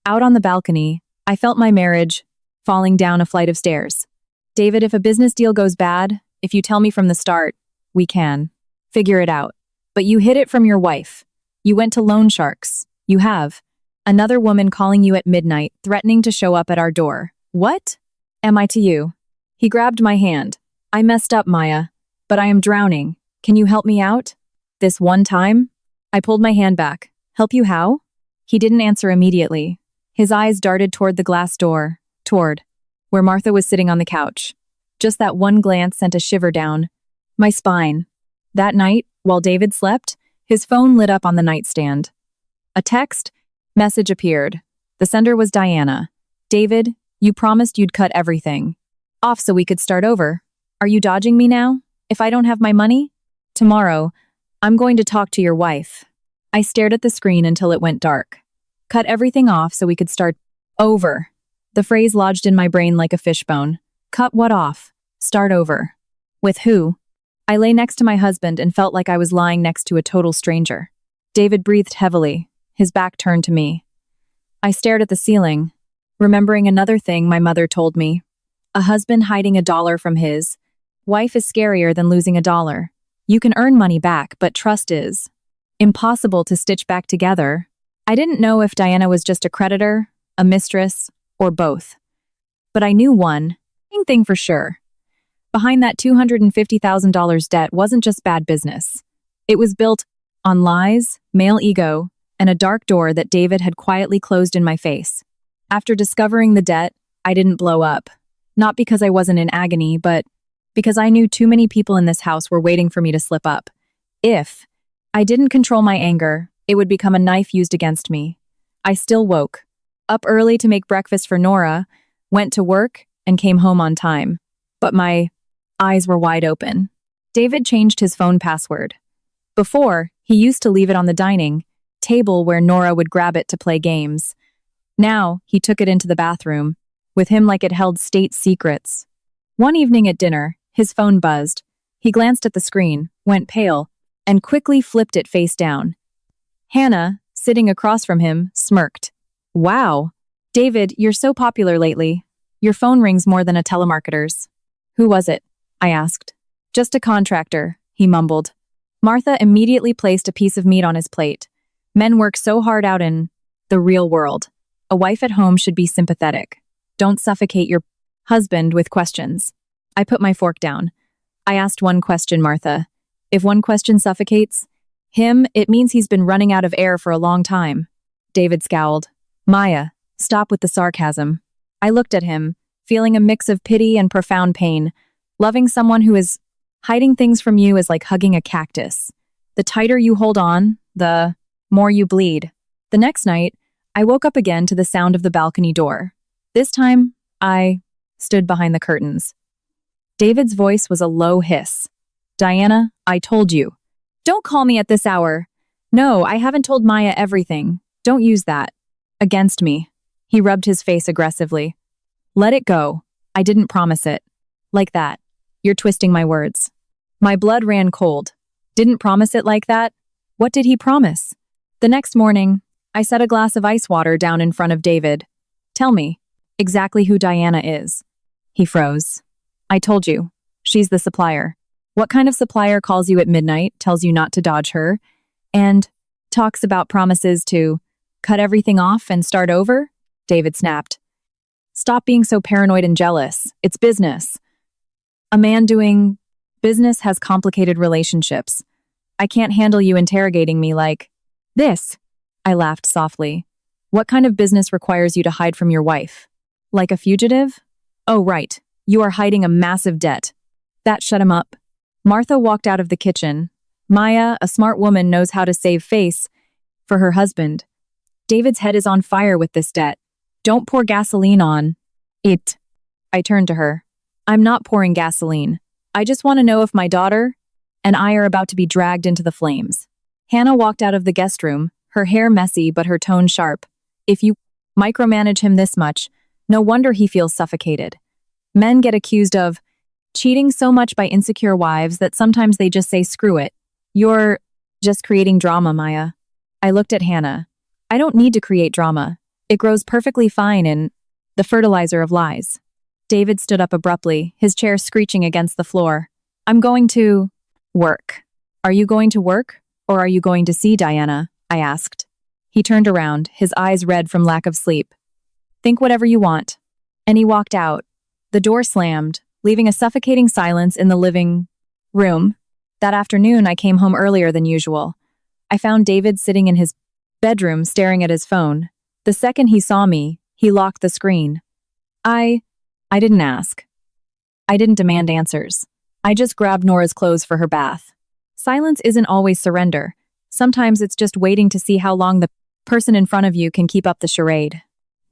Out on the balcony, I felt my marriage falling down a flight of stairs. David, if a business deal goes bad, if you tell me from the start, we can figure it out. But you hid it from your wife. You went to loan sharks. You have. Another woman calling you at midnight, threatening to show up at our door. What am I to you? He grabbed my hand. I messed up, Maya, but I am drowning. Can you help me out? This one time? I pulled my hand back. Help you how? He didn't answer immediately. His eyes darted toward the glass door, toward where Martha was sitting on the couch. Just that one glance sent a shiver down my spine. That night, while David slept, his phone lit up on the nightstand. A text message appeared. The sender was Diana. David, you promised you'd cut everything off so we could start over. Are you dodging me now? If I don't have my money? Tomorrow, I'm going to talk to your wife. I stared at the screen until it went dark. Cut everything off so we could start over. The phrase lodged in my brain like a fishbone. Cut what off? Start over. With who? I lay next to my husband and felt like I was lying next to a total stranger. David breathed heavily, his back turned to me. I stared at the ceiling, remembering another thing my mother told me. A husband hiding $1 from his wife is scarier than losing $1. You can earn money back, but trust is impossible to stitch back together. I didn't know if Diana was just a creditor, a mistress, or both. But I knew one thing for sure. Behind that $250,000 debt wasn't just bad business. It was built on lies, male ego, and a dark door that David had quietly closed in my face. After discovering the debt, I didn't blow up. Not because I wasn't in agony, but because I knew too many people in this house were waiting for me to slip up. If I didn't control my anger, it would become a knife used against me. I still woke up early to make breakfast for Nora, went to work, and came home on time. But my eyes were wide open. David changed his phone password. Before, he used to leave it on the dining table where Nora would grab it to play games. Now, he took it into the bathroom, with him like it held state secrets. One evening at dinner, his phone buzzed. He glanced at the screen, went pale, and quickly flipped it face down. Hannah, sitting across from him, smirked. Wow. David, you're so popular lately. Your phone rings more than a telemarketer's. Who was it? I asked. Just a contractor, he mumbled. Martha immediately placed a piece of meat on his plate. Men work so hard out in the real world. A wife at home should be sympathetic. Don't suffocate your husband with questions. I put my fork down. I asked one question, Martha. If one question suffocates him, it means he's been running out of air for a long time. David scowled. Maya, stop with the sarcasm. I looked at him, feeling a mix of pity and profound pain. Loving someone who is hiding things from you is like hugging a cactus. The tighter you hold on, the more you bleed. The next night, I woke up again to the sound of the balcony door. This time, I stood behind the curtains. David's voice was a low hiss. Diana, I told you. Don't call me at this hour. No, I haven't told Maya everything. Don't use that against me. He rubbed his face aggressively. Let it go. I didn't promise it. Like that. You're twisting my words. My blood ran cold. Didn't promise it like that? What did he promise? The next morning, I set a glass of ice water down in front of David. Tell me exactly who Diana is. He froze. I told you. She's the supplier. What kind of supplier calls you at midnight, tells you not to dodge her, and talks about promises to cut everything off and start over? David snapped. Stop being so paranoid and jealous. It's business. A man doing business has complicated relationships. I can't handle you interrogating me like this. I laughed softly. What kind of business requires you to hide from your wife? Like a fugitive? Oh, right. You are hiding a massive debt. That shut him up. Martha walked out of the kitchen. Maya, a smart woman, knows how to save face for her husband. David's head is on fire with this debt. Don't pour gasoline on it. I turned to her. I'm not pouring gasoline. I just want to know if my daughter and I are about to be dragged into the flames. Hannah walked out of the guest room, her hair messy but her tone sharp. If you micromanage him this much, no wonder he feels suffocated. Men get accused of cheating so much by insecure wives that sometimes they just say screw it. You're just creating drama, Maya. I looked at Hannah. I don't need to create drama. It grows perfectly fine in the fertilizer of lies. David stood up abruptly, his chair screeching against the floor. I'm going to work. Are you going to work, or are you going to see Diana? I asked. He turned around, his eyes red from lack of sleep. Think whatever you want. And he walked out. The door slammed, leaving a suffocating silence in the living room. That afternoon, I came home earlier than usual. I found David sitting in his bedroom staring at his phone. The second he saw me, he locked the screen. I didn't ask. I didn't demand answers. I just grabbed Nora's clothes for her bath. Silence isn't always surrender. Sometimes it's just waiting to see how long the person in front of you can keep up the charade.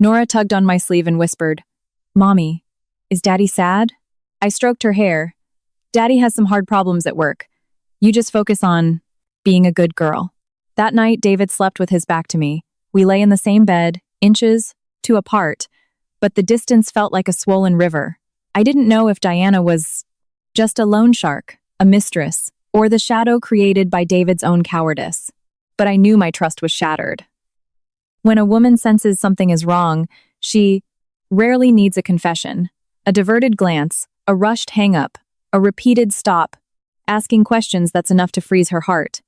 Nora tugged on my sleeve and whispered, Mommy, is Daddy sad? I stroked her hair. Daddy has some hard problems at work. You just focus on being a good girl. That night, David slept with his back to me. We lay in the same bed, inches to apart, but the distance felt like a swollen river. I didn't know if Diana was just a loan shark, a mistress, or the shadow created by David's own cowardice. But I knew my trust was shattered. When a woman senses something is wrong, she rarely needs a confession. A diverted glance, a rushed hang-up, a repeated stop, asking questions that's enough to freeze her heart.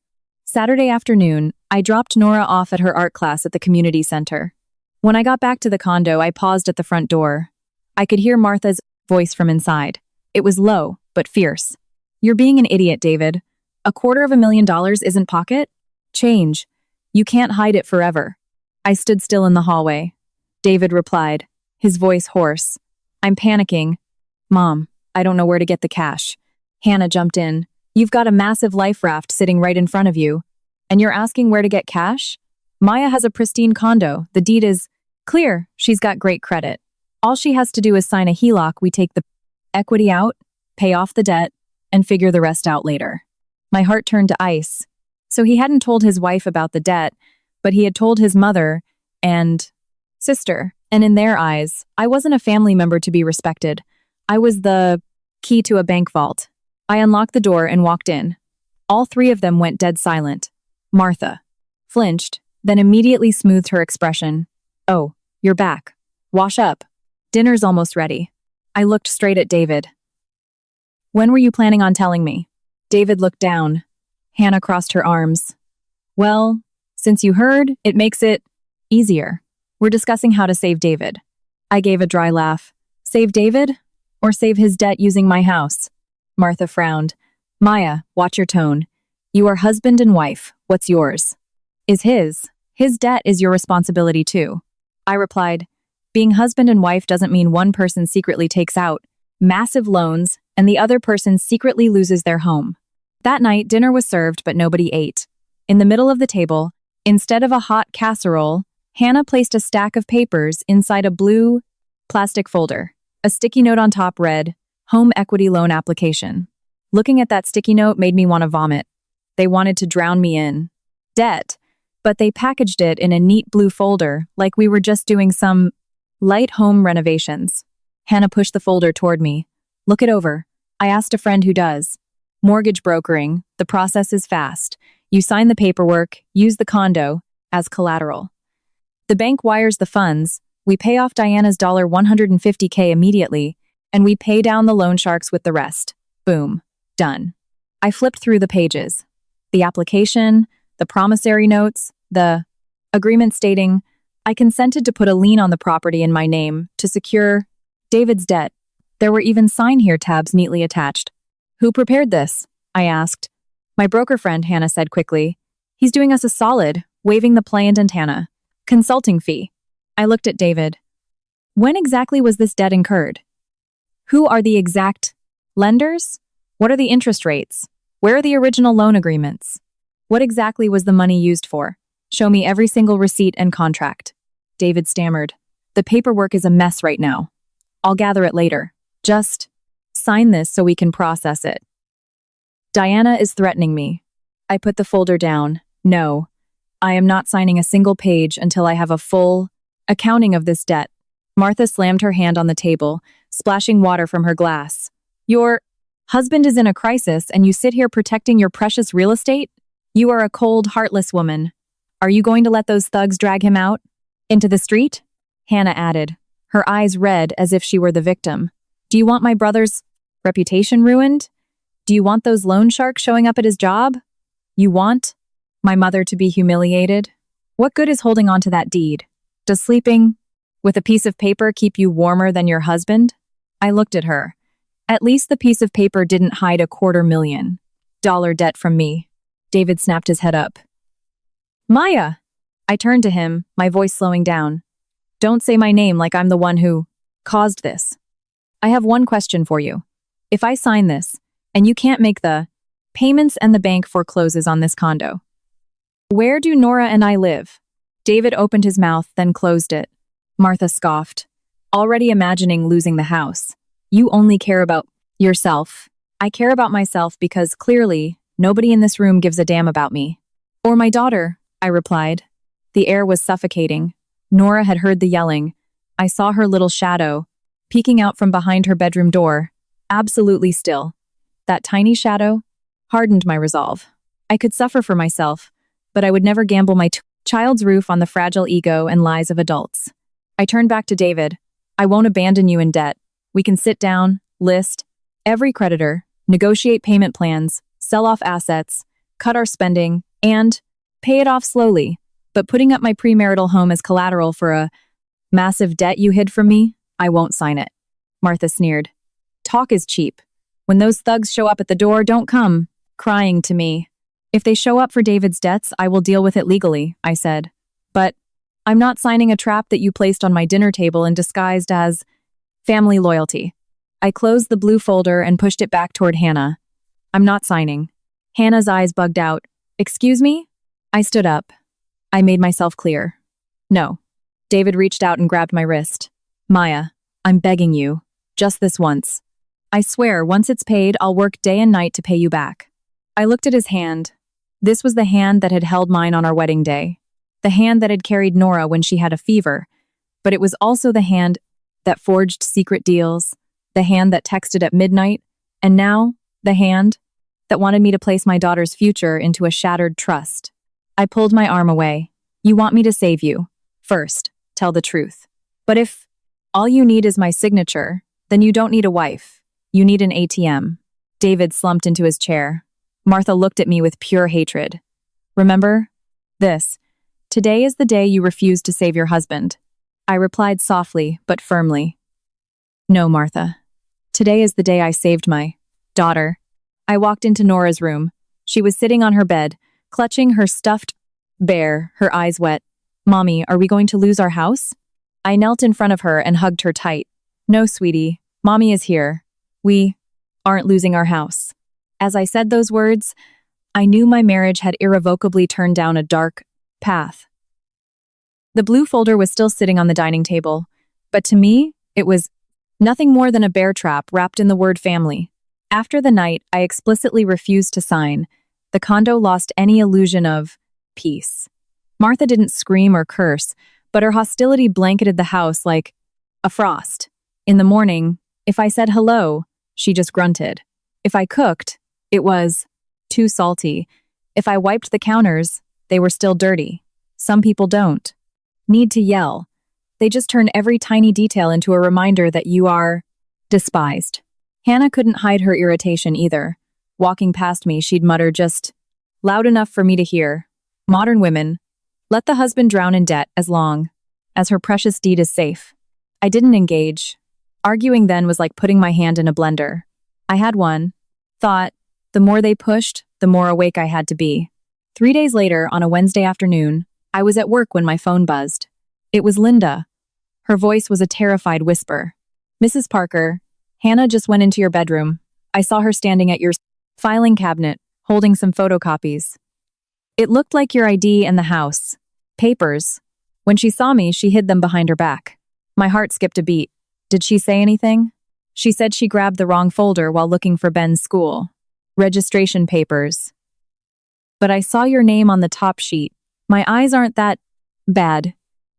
Saturday afternoon, I dropped Nora off at her art class at the community center. When I got back to the condo, I paused at the front door. I could hear Martha's voice from inside. It was low, but fierce. You're being an idiot, David. $250,000 isn't pocket change. You can't hide it forever. I stood still in the hallway. David replied, his voice hoarse. I'm panicking. Mom, I don't know where to get the cash. Hannah jumped in. You've got a massive life raft sitting right in front of you. And you're asking where to get cash? Maya has a pristine condo. The deed is clear. She's got great credit. All she has to do is sign a HELOC. We take the equity out, pay off the debt, and figure the rest out later. My heart turned to ice. So he hadn't told his wife about the debt, but he had told his mother and sister. And in their eyes, I wasn't a family member to be respected. I was the key to a bank vault. I unlocked the door and walked in. All three of them went dead silent. Martha flinched, then immediately smoothed her expression. Oh, you're back. Wash up. Dinner's almost ready. I looked straight at David. When were you planning on telling me? David looked down. Hannah crossed her arms. Well, since you heard, it makes it easier. We're discussing how to save David. I gave a dry laugh. Save David? Or save his debt using my house? Martha frowned. Maya, watch your tone. You are husband and wife. What's yours? Is his. His debt is your responsibility too. I replied, being husband and wife doesn't mean one person secretly takes out massive loans and the other person secretly loses their home. That night, dinner was served, but nobody ate. In the middle of the table, instead of a hot casserole, Hannah placed a stack of papers inside a blue plastic folder. A sticky note on top read, Home Equity Loan Application. Looking at that sticky note made me want to vomit. They wanted to drown me in debt, but they packaged it in a neat blue folder like we were just doing some light home renovations. Hannah pushed the folder toward me. Look it over. I asked a friend who does. Mortgage brokering. The process is fast. You sign the paperwork, use the condo, as collateral. The bank wires the funds, we pay off Diana's $150K immediately, and we pay down the loan sharks with the rest. Boom. Done. I flipped through the pages. The application, the promissory notes, the agreement stating, I consented to put a lien on the property in my name to secure David's debt. There were even sign here tabs neatly attached. Who prepared this? I asked. My broker friend, Hannah said quickly. He's doing us a solid, waiving the play and Hannah. Consulting fee. I looked at David. When exactly was this debt incurred? Who are the exact lenders? What are the interest rates? Where are the original loan agreements? What exactly was the money used for? Show me every single receipt and contract. David stammered. The paperwork is a mess right now. I'll gather it later. Just sign this so we can process it. Diana is threatening me. I put the folder down. No, I am not signing a single page until I have a full accounting of this debt. Martha slammed her hand on the table, splashing water from her glass. Your husband is in a crisis and you sit here protecting your precious real estate? You are a cold, heartless woman. Are you going to let those thugs drag him out? Into the street? Hannah added, her eyes red as if she were the victim. Do you want my brother's reputation ruined? Do you want those loan sharks showing up at his job? You want my mother to be humiliated? What good is holding on to that deed? Does sleeping with a piece of paper keep you warmer than your husband? I looked at her. At least the piece of paper didn't hide $250,000 debt from me. David snapped his head up. Maya! I turned to him, my voice slowing down. Don't say my name like I'm the one who caused this. I have one question for you. If I sign this, and you can't make the payments and the bank forecloses on this condo, where do Nora and I live? David opened his mouth, then closed it. Martha scoffed, already imagining losing the house. You only care about yourself. I care about myself because clearly nobody in this room gives a damn about me. Or my daughter, I replied. The air was suffocating. Nora had heard the yelling. I saw her little shadow, peeking out from behind her bedroom door, absolutely still. That tiny shadow hardened my resolve. I could suffer for myself, but I would never gamble my child's roof on the fragile ego and lies of adults. I turned back to David. I won't abandon you in debt. We can sit down, list every creditor, negotiate payment plans, sell off assets, cut our spending, and pay it off slowly. But putting up my premarital home as collateral for a massive debt you hid from me, I won't sign it. Martha sneered. Talk is cheap. When those thugs show up at the door, don't come crying to me. If they show up for David's debts, I will deal with it legally, I said. But I'm not signing a trap that you placed on my dinner table and disguised as family loyalty. I closed the blue folder and pushed it back toward Hannah. I'm not signing. Hannah's eyes bugged out. Excuse me? I stood up. I made myself clear. No. David reached out and grabbed my wrist. Maya, I'm begging you. Just this once. I swear, once it's paid, I'll work day and night to pay you back. I looked at his hand. This was the hand that had held mine on our wedding day. The hand that had carried Nora when she had a fever. But it was also the hand that forged secret deals, the hand that texted at midnight, and now, the hand that wanted me to place my daughter's future into a shattered trust. I pulled my arm away. You want me to save you. First, tell the truth. But if all you need is my signature, then you don't need a wife. You need an ATM. David slumped into his chair. Martha looked at me with pure hatred. Remember? This. Today is the day you refused to save your husband. I replied softly, but firmly. No, Martha. Today is the day I saved my daughter. I walked into Nora's room. She was sitting on her bed, clutching her stuffed bear, her eyes wet. Mommy, are we going to lose our house? I knelt in front of her and hugged her tight. No, sweetie. Mommy is here. We aren't losing our house. As I said those words, I knew my marriage had irrevocably turned down a dark path. The blue folder was still sitting on the dining table, but to me, it was nothing more than a bear trap wrapped in the word family. After the night I explicitly refused to sign, the condo lost any illusion of peace. Martha didn't scream or curse, but her hostility blanketed the house like a frost. In the morning, if I said hello, she just grunted. If I cooked, it was too salty. If I wiped the counters, they were still dirty. Some people don't need to yell. They just turn every tiny detail into a reminder that you are despised. Hannah couldn't hide her irritation either. Walking past me, she'd mutter just loud enough for me to hear. Modern women, let the husband drown in debt as long as her precious deed is safe. I didn't engage. Arguing then was like putting my hand in a blender. I had one thought, the more they pushed, the more awake I had to be. 3 days later, on a Wednesday afternoon, I was at work when my phone buzzed. It was Linda. Her voice was a terrified whisper. Mrs. Parker, Hannah just went into your bedroom. I saw her standing at your filing cabinet, holding some photocopies. It looked like your ID and the house. Papers. When she saw me, she hid them behind her back. My heart skipped a beat. Did she say anything? She said she grabbed the wrong folder while looking for Ben's school. Registration papers. But I saw your name on the top sheet. My eyes aren't that bad.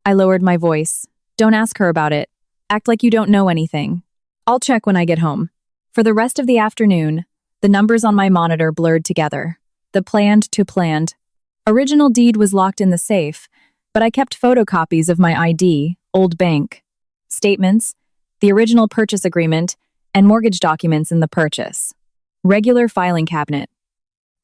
I lowered my voice. Don't ask her about it. Act like you don't know anything. I'll check when I get home. For the rest of the afternoon, the numbers on my monitor blurred together. The planned to planned. Original deed was locked in the safe, but I kept photocopies of my ID, old bank statements, the original purchase agreement, and mortgage documents in the purchase. Regular filing cabinet.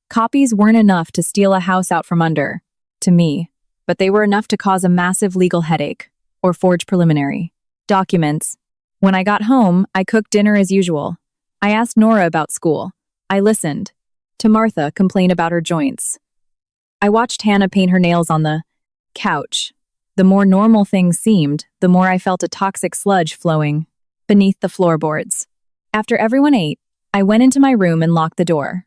Copies weren't enough to steal a house out from under, to me, but they were enough to cause a massive legal headache, or forge preliminary documents. When I got home, I cooked dinner as usual. I asked Nora about school. I listened to Martha complain about her joints. I watched Hannah paint her nails on the couch. The more normal things seemed, the more I felt a toxic sludge flowing beneath the floorboards. After everyone ate, I went into my room and locked the door.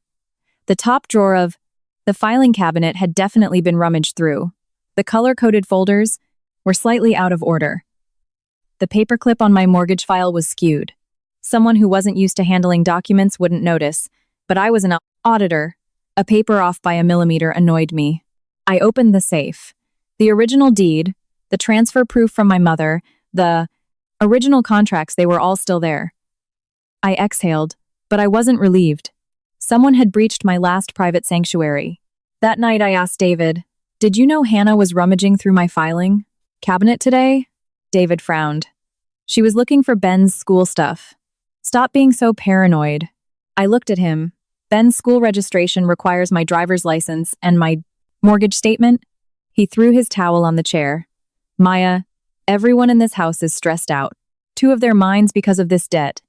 The top drawer of the filing cabinet had definitely been rummaged through. The color-coded folders were slightly out of order. The paperclip on my mortgage file was skewed. Someone who wasn't used to handling documents wouldn't notice, but I was an auditor. A paper off by a millimeter annoyed me. I opened the safe. The original deed, the transfer proof from my mother, the original contracts, they were all still there. I exhaled, but I wasn't relieved. Someone had breached my last private sanctuary. That night I asked David, "Did you know Hannah was rummaging through my filing cabinet today?" David frowned. She was looking for Ben's school stuff. Stop being so paranoid. I looked at him. Ben's school registration requires my driver's license and my mortgage statement. He threw his towel on the chair. Maya, everyone in this house is stressed out. 2 of their minds because of this debt.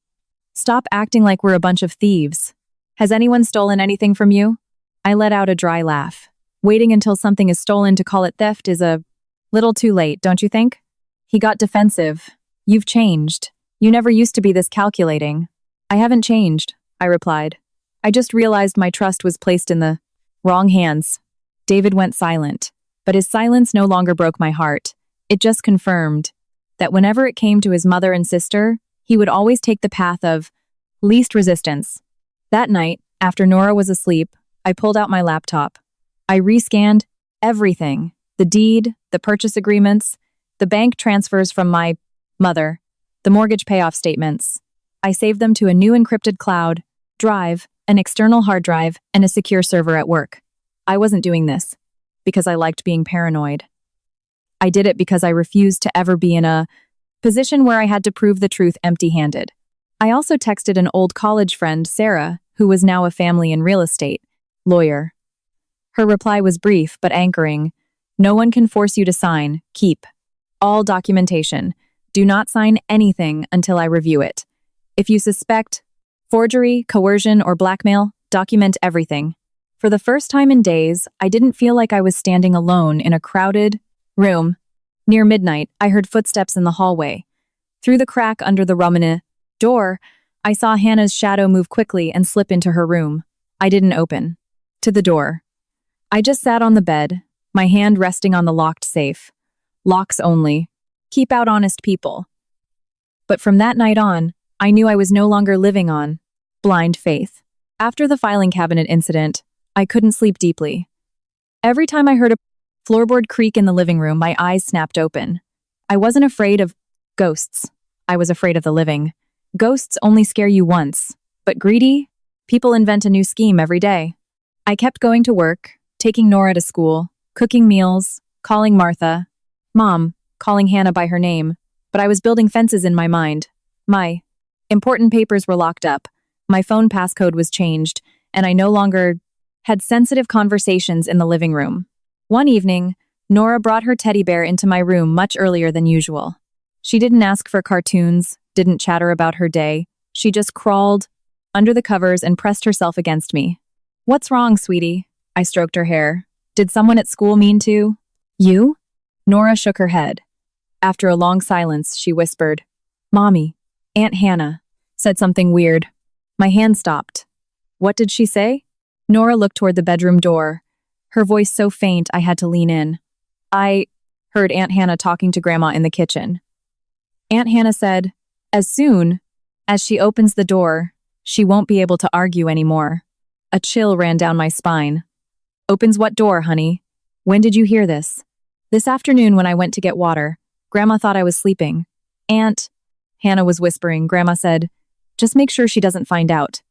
Stop acting like we're a bunch of thieves. Has anyone stolen anything from you? I let out a dry laugh. Waiting until something is stolen to call it theft is a little too late, don't you think? He got defensive. You've changed. You never used to be this calculating. I haven't changed, I replied. I just realized my trust was placed in the wrong hands. David went silent, but his silence no longer broke my heart. It just confirmed that whenever it came to his mother and sister, he would always take the path of least resistance. That night, after Nora was asleep, I pulled out my laptop. I rescanned everything, the deed, the purchase agreements, the bank transfers from my mother, the mortgage payoff statements. I saved them to a new encrypted cloud drive, an external hard drive, and a secure server at work. I wasn't doing this because I liked being paranoid. I did it because I refused to ever be in a position where I had to prove the truth empty-handed. I also texted an old college friend, Sarah, who was now a family and real estate lawyer. Her reply was brief but anchoring. No one can force you to sign. Keep all documentation. Do not sign anything until I review it. If you suspect forgery, coercion, or blackmail, document everything. For the first time in days, I didn't feel like I was standing alone in a crowded room. Near midnight, I heard footsteps in the hallway. Through the crack under the Rumina door, I saw Hannah's shadow move quickly and slip into her room. I didn't open to the door. I just sat on the bed, my hand resting on the locked safe. Locks only. Keep out honest people. But from that night on, I knew I was no longer living on blind faith. After the filing cabinet incident, I couldn't sleep deeply. Every time I heard a floorboard creak in the living room, my eyes snapped open. I wasn't afraid of ghosts. I was afraid of the living. Ghosts only scare you once, but greedy? People invent a new scheme every day. I kept going to work, taking Nora to school, cooking meals, calling Martha, Mom, calling Hannah by her name, but I was building fences in my mind. My important papers were locked up, my phone passcode was changed, and I no longer had sensitive conversations in the living room. One evening, Nora brought her teddy bear into my room much earlier than usual. She didn't ask for cartoons, didn't chatter about her day. She just crawled under the covers and pressed herself against me. What's wrong, sweetie? I stroked her hair. Did someone at school mean to? You? Nora shook her head. After a long silence, she whispered, Mommy, Aunt Hannah, said something weird. My hand stopped. What did she say? Nora looked toward the bedroom door, her voice so faint I had to lean in. I heard Aunt Hannah talking to Grandma in the kitchen. Aunt Hannah said, as soon as she opens the door, she won't be able to argue anymore. A chill ran down my spine. Opens what door, honey? When did you hear this? This afternoon when I went to get water. Grandma thought I was sleeping. Aunt Hannah was whispering. Grandma said, just make sure she doesn't find out.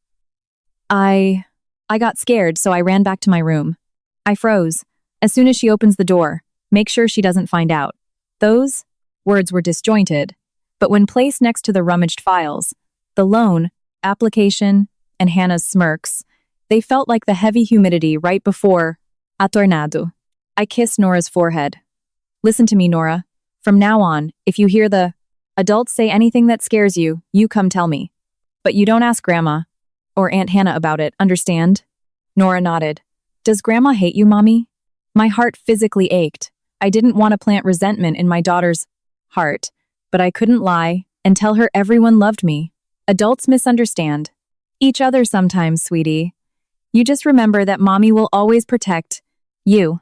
I got scared, so I ran back to my room. I froze. As soon as she opens the door, make sure she doesn't find out. Those words were disjointed, but when placed next to the rummaged files, the loan, application, and Hannah's smirks, they felt like the heavy humidity right before a tornado. I kissed Nora's forehead. Listen to me, Nora. From now on, if you hear the adults say anything that scares you, you come tell me. But you don't ask Grandma or Aunt Hannah about it, understand? Nora nodded. Does Grandma hate you, Mommy? My heart physically ached. I didn't want to plant resentment in my daughter's heart, but I couldn't lie and tell her everyone loved me. Adults misunderstand each other sometimes, sweetie. You just remember that Mommy will always protect you.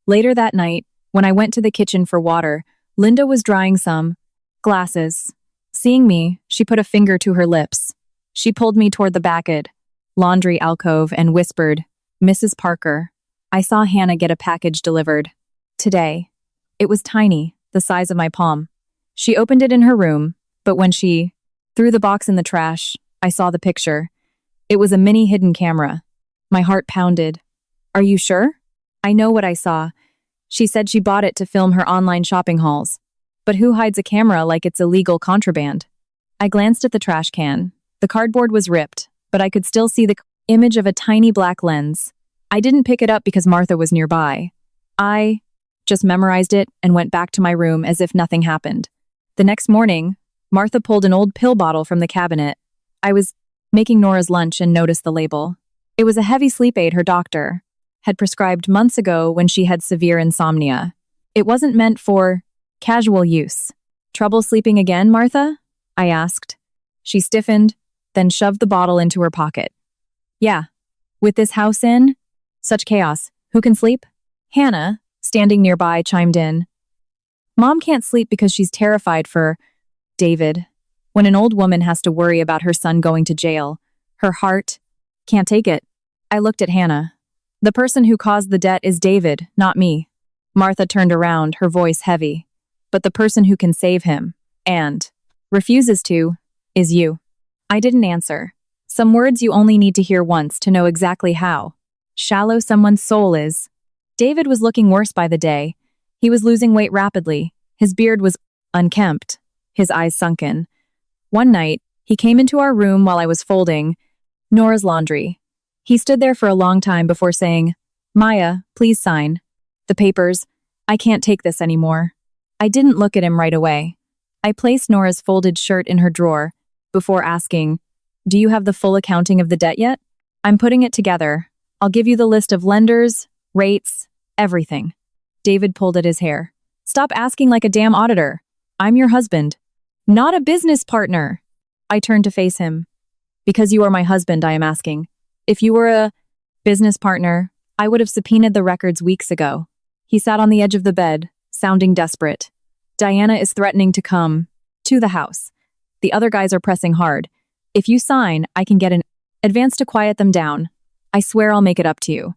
Later that night, when I went to the kitchen for water, Linda was drying some glasses. Seeing me, she put a finger to her lips. She pulled me toward the backed laundry alcove and whispered, Mrs. Parker. I saw Hannah get a package delivered. Today. It was tiny, the size of my palm. She opened it in her room, but when she threw the box in the trash, I saw the picture. It was a mini hidden camera. My heart pounded. Are you sure? I know what I saw. She said she bought it to film her online shopping hauls. But who hides a camera like it's illegal contraband? I glanced at the trash can. The cardboard was ripped, but I could still see the image of a tiny black lens. I didn't pick it up because Martha was nearby. I just memorized it and went back to my room as if nothing happened. The next morning, Martha pulled an old pill bottle from the cabinet. I was making Nora's lunch and noticed the label. It was a heavy sleep aid her doctor had prescribed months ago when she had severe insomnia. It wasn't meant for casual use. Trouble sleeping again, Martha? I asked. She stiffened, then shoved the bottle into her pocket. Yeah. With this house in? Such chaos. Who can sleep? Hannah, standing nearby, chimed in. Mom can't sleep because she's terrified for David. When an old woman has to worry about her son going to jail, her heart can't take it. I looked at Hannah. The person who caused the debt is David, not me. Martha turned around, her voice heavy. But the person who can save him, and refuses to, is you. I didn't answer. Some words you only need to hear once to know exactly how shallow someone's soul is. David was looking worse by the day. He was losing weight rapidly. His beard was unkempt, his eyes sunken. One night, he came into our room while I was folding Nora's laundry. He stood there for a long time before saying, Maya, please sign the papers. I can't take this anymore. I didn't look at him right away. I placed Nora's folded shirt in her drawer before asking, do you have the full accounting of the debt yet? I'm putting it together. I'll give you the list of lenders, rates, everything. David pulled at his hair. Stop asking like a damn auditor. I'm your husband, not a business partner. I turned to face him. Because you are my husband, I am asking. If you were a business partner, I would have subpoenaed the records weeks ago. He sat on the edge of the bed, sounding desperate. Diana is threatening to come to the house. The other guys are pressing hard. If you sign, I can get an advance to quiet them down. I swear I'll make it up to you.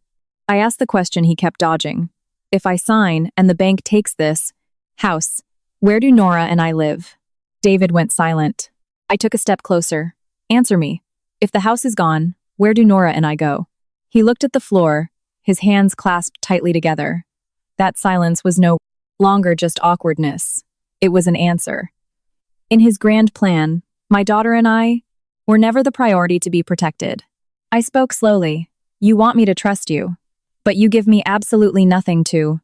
I asked the question he kept dodging. If I sign and the bank takes this house, where do Nora and I live? David went silent. I took a step closer. Answer me. If the house is gone, where do Nora and I go? He looked at the floor, his hands clasped tightly together. That silence was no longer just awkwardness. It was an answer. In his grand plan, my daughter and I were never the priority to be protected. I spoke slowly. You want me to trust you, but you give me absolutely nothing to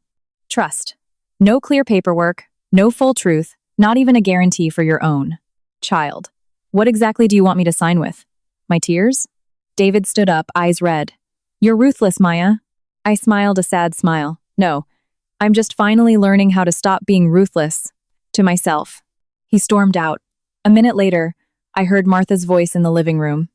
trust. No clear paperwork, no full truth, not even a guarantee for your own child. What exactly do you want me to sign with? My tears? David stood up, eyes red. You're ruthless, Maya. I smiled a sad smile. No, I'm just finally learning how to stop being ruthless to myself. He stormed out. A minute later, I heard Martha's voice in the living room.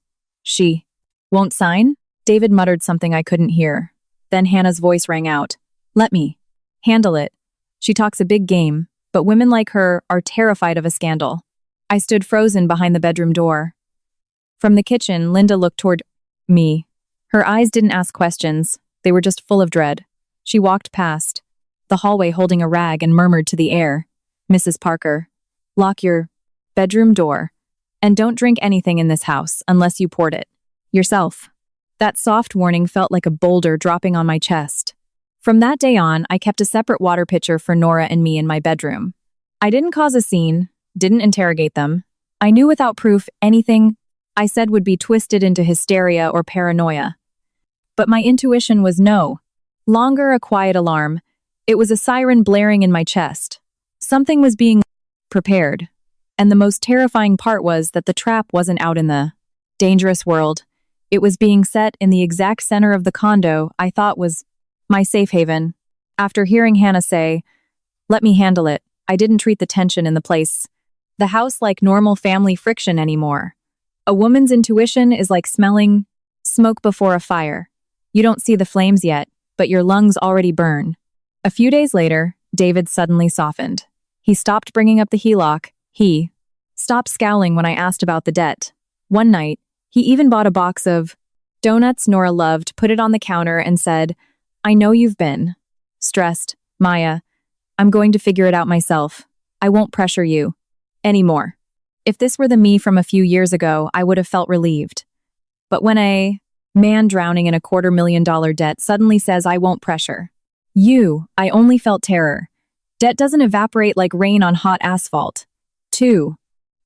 She won't sign? David muttered something I couldn't hear. Then Hannah's voice rang out. Let me handle it. She talks a big game, but women like her are terrified of a scandal. I stood frozen behind the bedroom door. From the kitchen, Linda looked toward me. Her eyes didn't ask questions. They were just full of dread. She walked past the hallway holding a rag and murmured to the air, Mrs. Parker, lock your bedroom door and don't drink anything in this house unless you poured it yourself. That soft warning felt like a boulder dropping on my chest. From that day on, I kept a separate water pitcher for Nora and me in my bedroom. I didn't cause a scene, didn't interrogate them. I knew without proof anything I said would be twisted into hysteria or paranoia. But my intuition was no longer a quiet alarm. It was a siren blaring in my chest. Something was being prepared. And the most terrifying part was that the trap wasn't out in the dangerous world. It was being set in the exact center of the condo I thought was my safe haven. After hearing Hannah say, let me handle it, I didn't treat the tension in the place, the house like normal family friction anymore. A woman's intuition is like smelling smoke before a fire. You don't see the flames yet, but your lungs already burn. A few days later, David suddenly softened. He stopped bringing up the HELOC. He stopped scowling when I asked about the debt. One night, he even bought a box of donuts Nora loved, put it on the counter, and said, I know you've been stressed, Maya. I'm going to figure it out myself. I won't pressure you anymore. If this were the me from a few years ago, I would have felt relieved. But when a man drowning in a $250,000 debt suddenly says I won't pressure you, I only felt terror. Debt doesn't evaporate like rain on hot asphalt. 2.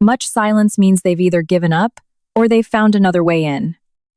Much silence means they've either given up or they've found another way in.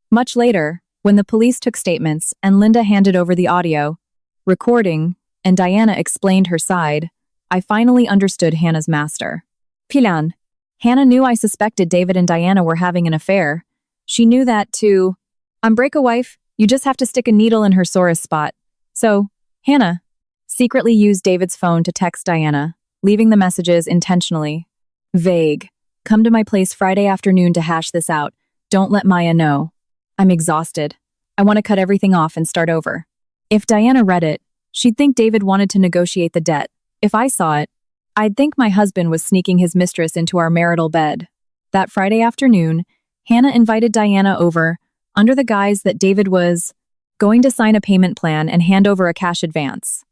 Much later, when the police took statements and Linda handed over the audio recording and Diana explained her side, I finally understood Hannah's master. Pilan. Hannah knew I suspected David and Diana were having an affair. She knew that to unbreak a wife, you just have to stick a needle in her sorest spot. So, Hannah secretly used David's phone to text Diana, leaving the messages intentionally vague. Come to my place Friday afternoon to hash this out. Don't let Maya know. I'm exhausted. I want to cut everything off and start over. If Diana read it, she'd think David wanted to negotiate the debt. If I saw it, I'd think my husband was sneaking his mistress into our marital bed. That Friday afternoon, Hannah invited Diana over under the guise that David was going to sign a payment plan and hand over a cash advance.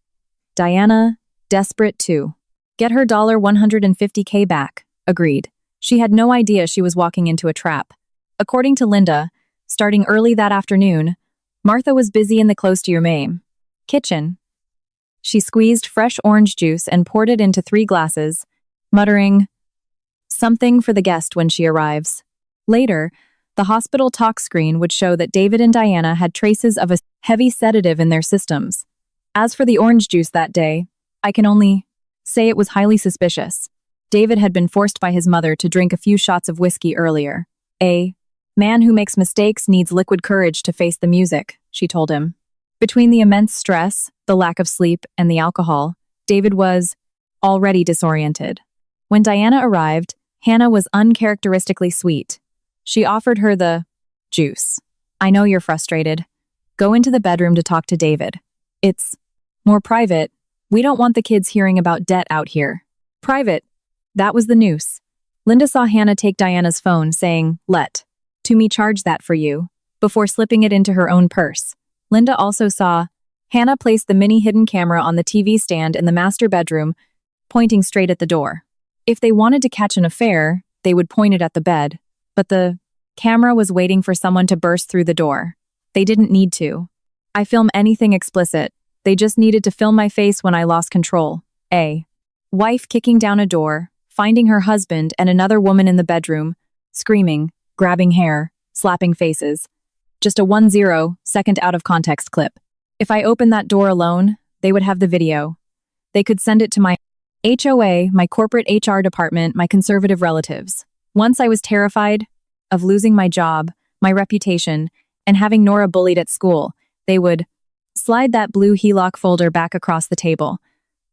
Diana, desperate to get her $150K back, agreed. She had no idea she was walking into a trap. According to Linda, starting early that afternoon, Martha was busy in the close-to-your-name kitchen. She squeezed fresh orange juice and poured it into 3 glasses, muttering, something for the guest when she arrives. Later, the hospital talk screen would show that David and Diana had traces of a heavy sedative in their systems. As for the orange juice that day, I can only say it was highly suspicious. David had been forced by his mother to drink a few shots of whiskey earlier. A man who makes mistakes needs liquid courage to face the music, she told him. Between the immense stress, the lack of sleep, and the alcohol, David was already disoriented. When Diana arrived, Hannah was uncharacteristically sweet. She offered her the juice. I know you're frustrated. Go into the bedroom to talk to David. It's more private. We don't want the kids hearing about debt out here. Private. That was the noose. Linda saw Hannah take Diana's phone, saying, let to me charge that for you, before slipping it into her own purse. Linda also saw Hannah place the mini hidden camera on the TV stand in the master bedroom, pointing straight at the door. If they wanted to catch an affair, they would point it at the bed. But the camera was waiting for someone to burst through the door. They didn't need to. I film anything explicit. They just needed to film my face when I lost control. A. Wife kicking down a door, finding her husband and another woman in the bedroom, screaming, grabbing hair, slapping faces. Just a 10-second out of context clip. If I opened that door alone, they would have the video. They could send it to my HOA, my corporate HR department, my conservative relatives. Once I was terrified of losing my job, my reputation, and having Nora bullied at school, they would slide that blue HELOC folder back across the table.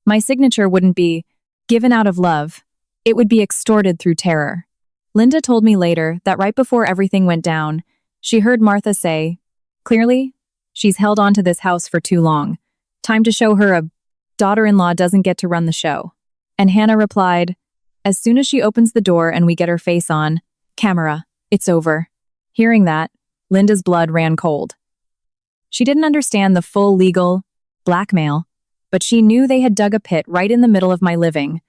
My signature wouldn't be given out of love. It would be extorted through terror. Linda told me later that right before everything went down, she heard Martha say, "Clearly, she's held on to this house for too long. Time to show her a daughter-in-law doesn't get to run the show." And Hannah replied, "As soon as she opens the door and we get her face on camera, it's over." Hearing that, Linda's blood ran cold. She didn't understand the full legal blackmail, but she knew they had dug a pit right in the middle of my living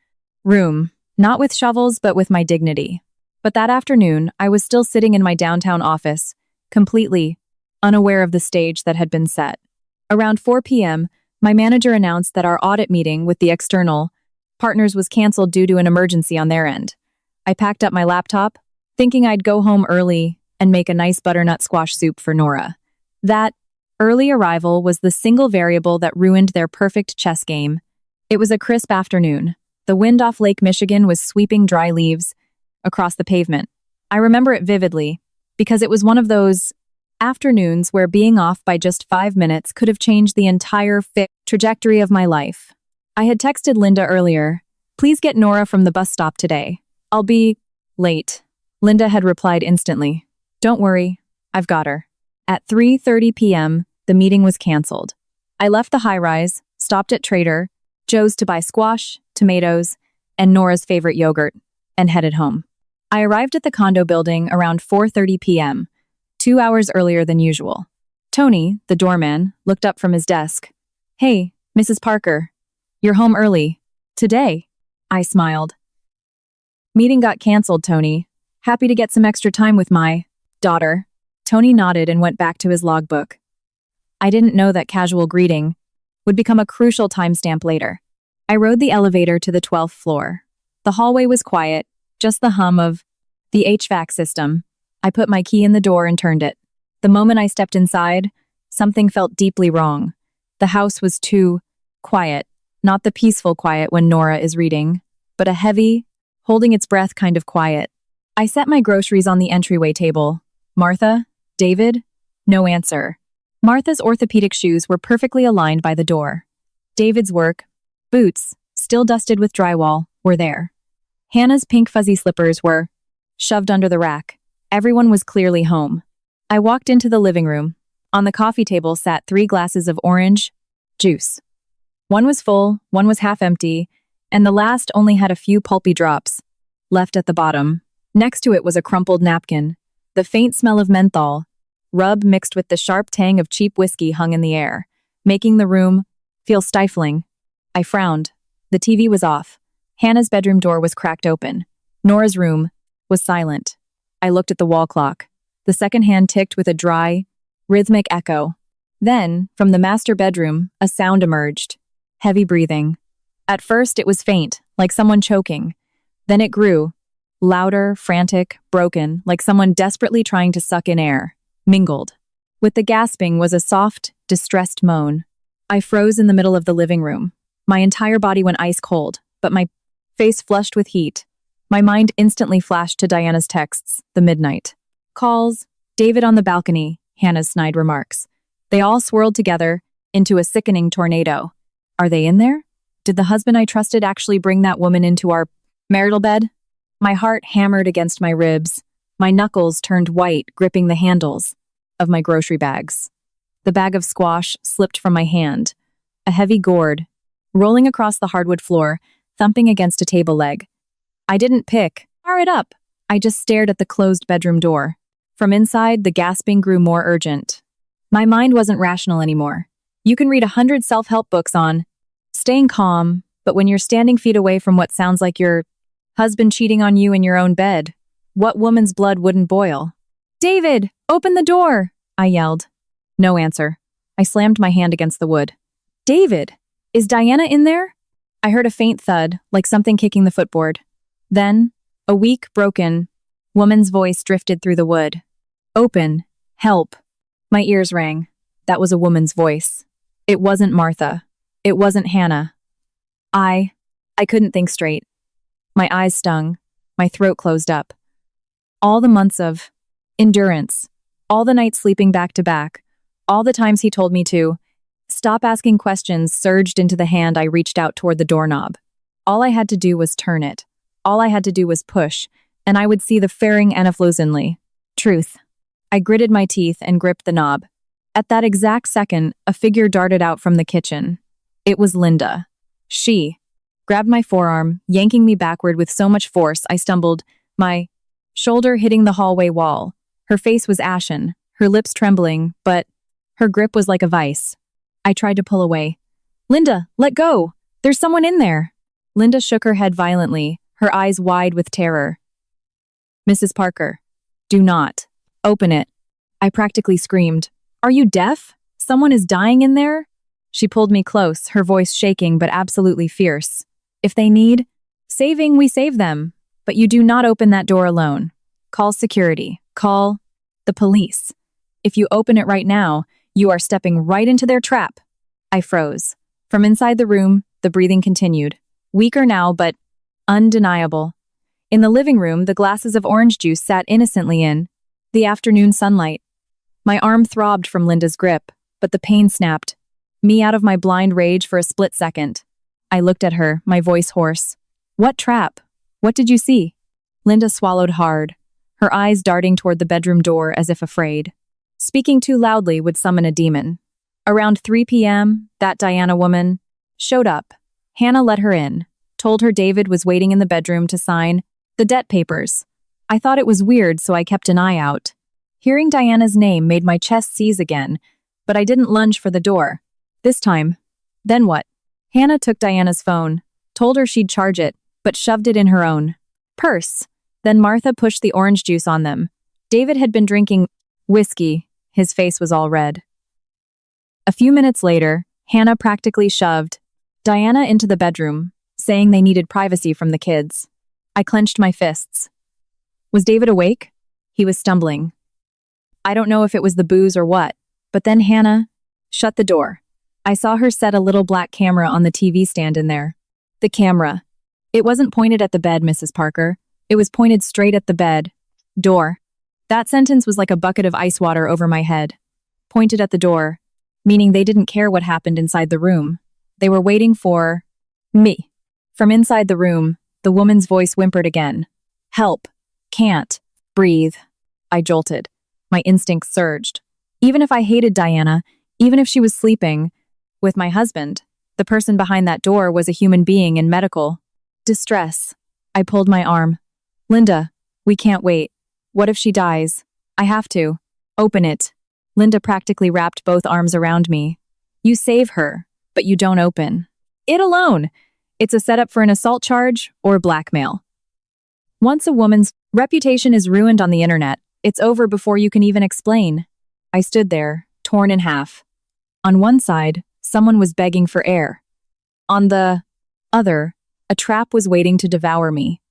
room, not with shovels, but with my dignity. But that afternoon, I was still sitting in my downtown office, completely unaware of the stage that had been set. Around 4 p.m., my manager announced that our audit meeting with the external partners was canceled due to an emergency on their end. I packed up my laptop, thinking I'd go home early and make a nice butternut squash soup for Nora. That early arrival was the single variable that ruined their perfect chess game. It was a crisp afternoon. The wind off Lake Michigan was sweeping dry leaves across the pavement. I remember it vividly, because it was one of those afternoons where being off by just 5 minutes could have changed the entire trajectory of my life. I had texted Linda earlier, "Please get Nora from the bus stop today. I'll be late." Linda had replied instantly, "Don't worry, I've got her." At 3:30 p.m., the meeting was canceled. I left the high-rise, stopped at Trader Joe's to buy squash, tomatoes, and Nora's favorite yogurt, and headed home. I arrived at the condo building around 4:30 p.m., 2 hours earlier than usual. Tony, the doorman, looked up from his desk. "Hey, Mrs. Parker, you're home early. Today?" I smiled. "Meeting got canceled, Tony. Happy to get some extra time with my daughter." Tony nodded and went back to his logbook. I didn't know that casual greeting would become a crucial timestamp later. I rode the elevator to the 12th floor. The hallway was quiet, just the hum of the HVAC system. I put my key in the door and turned it. The moment I stepped inside, something felt deeply wrong. The house was too quiet, not the peaceful quiet when Nora is reading, but a heavy, holding its breath kind of quiet. I set my groceries on the entryway table. "Martha? David?" No answer. Martha's orthopedic shoes were perfectly aligned by the door. David's work, boots, still dusted with drywall, were there. Hannah's pink fuzzy slippers were shoved under the rack. Everyone was clearly home. I walked into the living room. On the coffee table sat 3 glasses of orange juice. One was full, one was half empty, and the last only had a few pulpy drops left at the bottom. Next to it was a crumpled napkin. The faint smell of menthol, rub mixed with the sharp tang of cheap whiskey hung in the air, making the room feel stifling. I frowned. The TV was off. Hannah's bedroom door was cracked open. Nora's room was silent. I looked at the wall clock. The second hand ticked with a dry, rhythmic echo. Then, from the master bedroom, a sound emerged. Heavy breathing. At first, it was faint, like someone choking. Then it grew. Louder, frantic, broken, like someone desperately trying to suck in air. Mingled. With the gasping was a soft, distressed moan. I froze in the middle of the living room. My entire body went ice cold, but my face flushed with heat. My mind instantly flashed to Diana's texts, the midnight calls, David on the balcony, Hannah's snide remarks. They all swirled together into a sickening tornado. Are they in there? Did the husband I trusted actually bring that woman into our marital bed? My heart hammered against my ribs. My knuckles turned white, gripping the handles of my grocery bags. The bag of squash slipped from my hand. A heavy gourd, rolling across the hardwood floor, thumping against a table leg. I didn't pick. Fire it up. I just stared at the closed bedroom door. From inside, the gasping grew more urgent. My mind wasn't rational anymore. You can read 100 self-help books on staying calm, but when you're standing feet away from what sounds like your husband cheating on you in your own bed, what woman's blood wouldn't boil? "David, open the door!" I yelled. No answer. I slammed my hand against the wood. David, is Diana in there? I heard a faint thud, like something kicking the footboard. Then, a weak, broken woman's voice drifted through the wood. Open. Help. My ears rang. That was a woman's voice. It wasn't Martha. It wasn't Hannah. I couldn't think straight. My eyes stung. My throat closed up. All the months of endurance, all the nights sleeping back to back, all the times he told me to stop asking questions surged into the hand I reached out toward the doorknob. All I had to do was turn it. All I had to do was push, and I would see the faring Anaflozinli. Truth. I gritted my teeth and gripped the knob. At that exact second, a figure darted out from the kitchen. It was Linda. She grabbed my forearm, yanking me backward with so much force I stumbled, my shoulder hitting the hallway wall. Her face was ashen, her lips trembling, but her grip was like a vice. I tried to pull away. Linda, let go! There's someone in there! Linda shook her head violently, her eyes wide with terror. Mrs. Parker, do not. Open it. I practically screamed. Are you deaf? Someone is dying in there? She pulled me close, her voice shaking but absolutely fierce. If they need saving, we save them. But you do not open that door alone. Call security. Call the police. If you open it right now, you are stepping right into their trap. I froze. From inside the room, the breathing continued. Weaker now, but undeniable. In the living room, the glasses of orange juice sat innocently in the afternoon sunlight. My arm throbbed from Linda's grip, but the pain snapped me out of my blind rage for a split second. I looked at her, my voice hoarse. What trap? What did you see? Linda swallowed hard, her eyes darting toward the bedroom door as if afraid. Speaking too loudly would summon a demon. Around 3 p.m., that Diana woman showed up. Hannah let her in, told her David was waiting in the bedroom to sign the debt papers. I thought it was weird, so I kept an eye out. Hearing Diana's name made my chest seize again, but I didn't lunge for the door. This time. Then what? Hannah took Diana's phone, told her she'd charge it, but shoved it in her own purse. Then Martha pushed the orange juice on them. David had been drinking whiskey. His face was all red. A few minutes later, Hannah practically shoved Diana into the bedroom, saying they needed privacy from the kids. I clenched my fists. Was David awake? He was stumbling. I don't know if it was the booze or what, but then Hannah shut the door. I saw her set a little black camera on the TV stand in there. The camera. It wasn't pointed at the bed, Mrs. Parker. It was pointed straight at the bed. Door. That sentence was like a bucket of ice water over my head. Pointed at the door, meaning they didn't care what happened inside the room. They were waiting for me. From inside the room, the woman's voice whimpered again. Help. Can't. Breathe. I jolted. My instincts surged. Even if I hated Diana, even if she was sleeping with my husband, the person behind that door was a human being in medical distress. I pulled my arm. Linda, we can't wait. What if she dies? I have to. Open it. Linda practically wrapped both arms around me. You save her, but you don't open it alone. It's a setup for an assault charge or blackmail. Once a woman's reputation is ruined on the internet, it's over before you can even explain. I stood there, torn in half. On one side, someone was begging for air. On the other, a trap was waiting to devour me.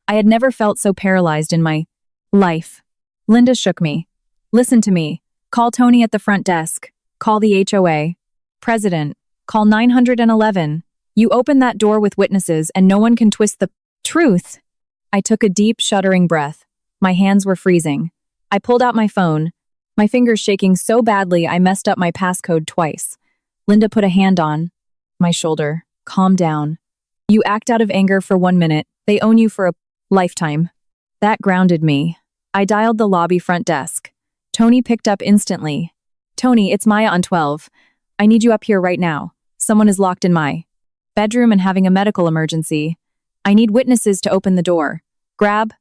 I had never felt so paralyzed in my life. Linda shook me. Listen to me. Call Tony at the front desk. Call the HOA. President. Call 911. You open that door with witnesses and no one can twist the truth. I took a deep, shuddering breath. My hands were freezing. I pulled out my phone, my fingers shaking so badly I messed up my passcode twice. Linda put a hand on my shoulder. Calm down. You act out of anger for 1 minute. They own you for a lifetime. That grounded me. I dialed the lobby front desk. Tony picked up instantly. Tony, it's Maya on 12. I need you up here right now. Someone is locked in my bedroom and having a medical emergency. I need witnesses to open the door. Grab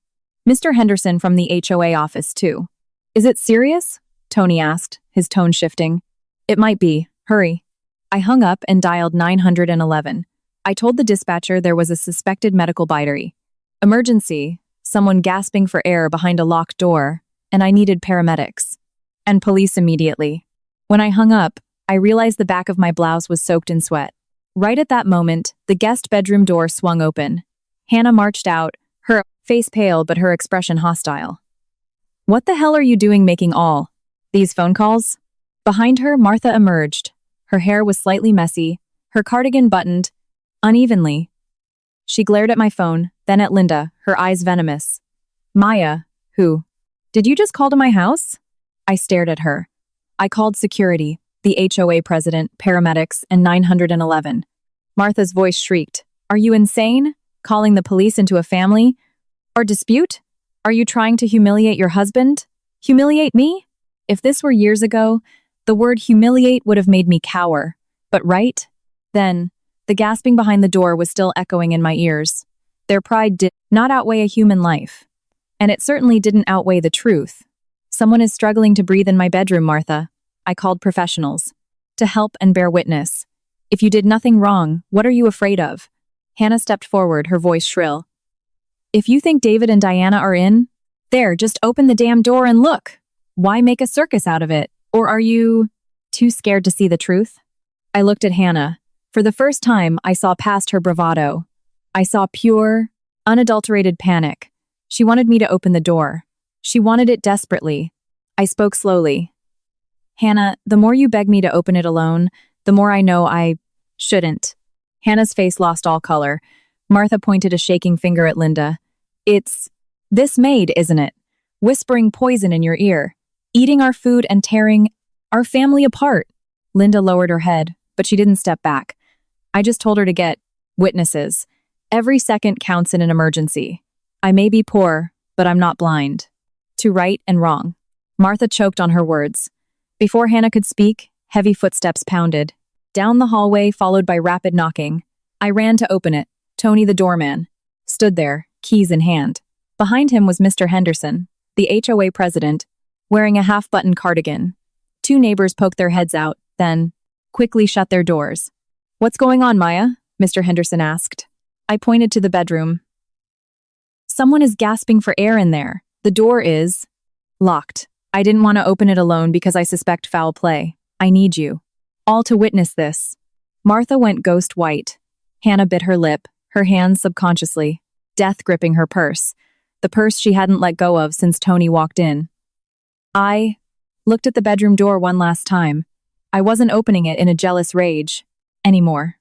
Mr. Henderson from the HOA office, too. Is it serious? Tony asked, his tone shifting. It might be. Hurry. I hung up and dialed 911. I told the dispatcher there was a suspected medical battery. Emergency, someone gasping for air behind a locked door, and I needed paramedics. And police immediately. When I hung up, I realized the back of my blouse was soaked in sweat. Right at that moment, the guest bedroom door swung open. Hannah marched out, her face pale but her expression hostile. "What the hell are you doing making all these phone calls?" Behind her, Martha emerged. Her hair was slightly messy, her cardigan buttoned unevenly. She glared at my phone, then at Linda, her eyes venomous. "Maya, who? Did you just call to my house?" I stared at her. "I called security, the HOA president, paramedics, and 911. Martha's voice shrieked. "Are you insane? Calling the police into a family? Or dispute? Are you trying to humiliate your husband? Humiliate me?" If this were years ago, the word humiliate would have made me cower. But right then, the gasping behind the door was still echoing in my ears. Their pride did not outweigh a human life. And it certainly didn't outweigh the truth. "Someone is struggling to breathe in my bedroom, Martha. I called professionals to help and bear witness. If you did nothing wrong, what are you afraid of?" Hannah stepped forward, her voice shrill. "If you think David and Diana are in, there, just open the damn door and look. Why make a circus out of it? Or are you too scared to see the truth?" I looked at Hannah. For the first time, I saw past her bravado. I saw pure, unadulterated panic. She wanted me to open the door. She wanted it desperately. I spoke slowly. "Hannah, the more you beg me to open it alone, the more I know I shouldn't." Hannah's face lost all color. Martha pointed a shaking finger at Linda. "It's this Maid, isn't it? Whispering poison in your ear, eating our food and tearing our family apart." Linda lowered her head, but she didn't step back. "I just told her to get witnesses. Every second counts in an emergency. I may be poor, but I'm not blind to right and wrong." Martha choked on her words. Before Hannah could speak, heavy footsteps pounded. Down the hallway, followed by rapid knocking. I ran to open it. Tony, the doorman, stood there, keys in hand. Behind him was Mr. Henderson, the HOA president, wearing a half-buttoned cardigan. Two neighbors poked their heads out, then quickly shut their doors. "What's going on, Maya?" Mr. Henderson asked. I pointed to the bedroom. "Someone is gasping for air in there. The door is locked. I didn't want to open it alone because I suspect foul play. I need you all to witness this." Martha went ghost white. Hannah bit her lip, her hands subconsciously, death gripping her purse, the purse she hadn't let go of since Tony walked in. I looked at the bedroom door one last time. I wasn't opening it in a jealous rage anymore.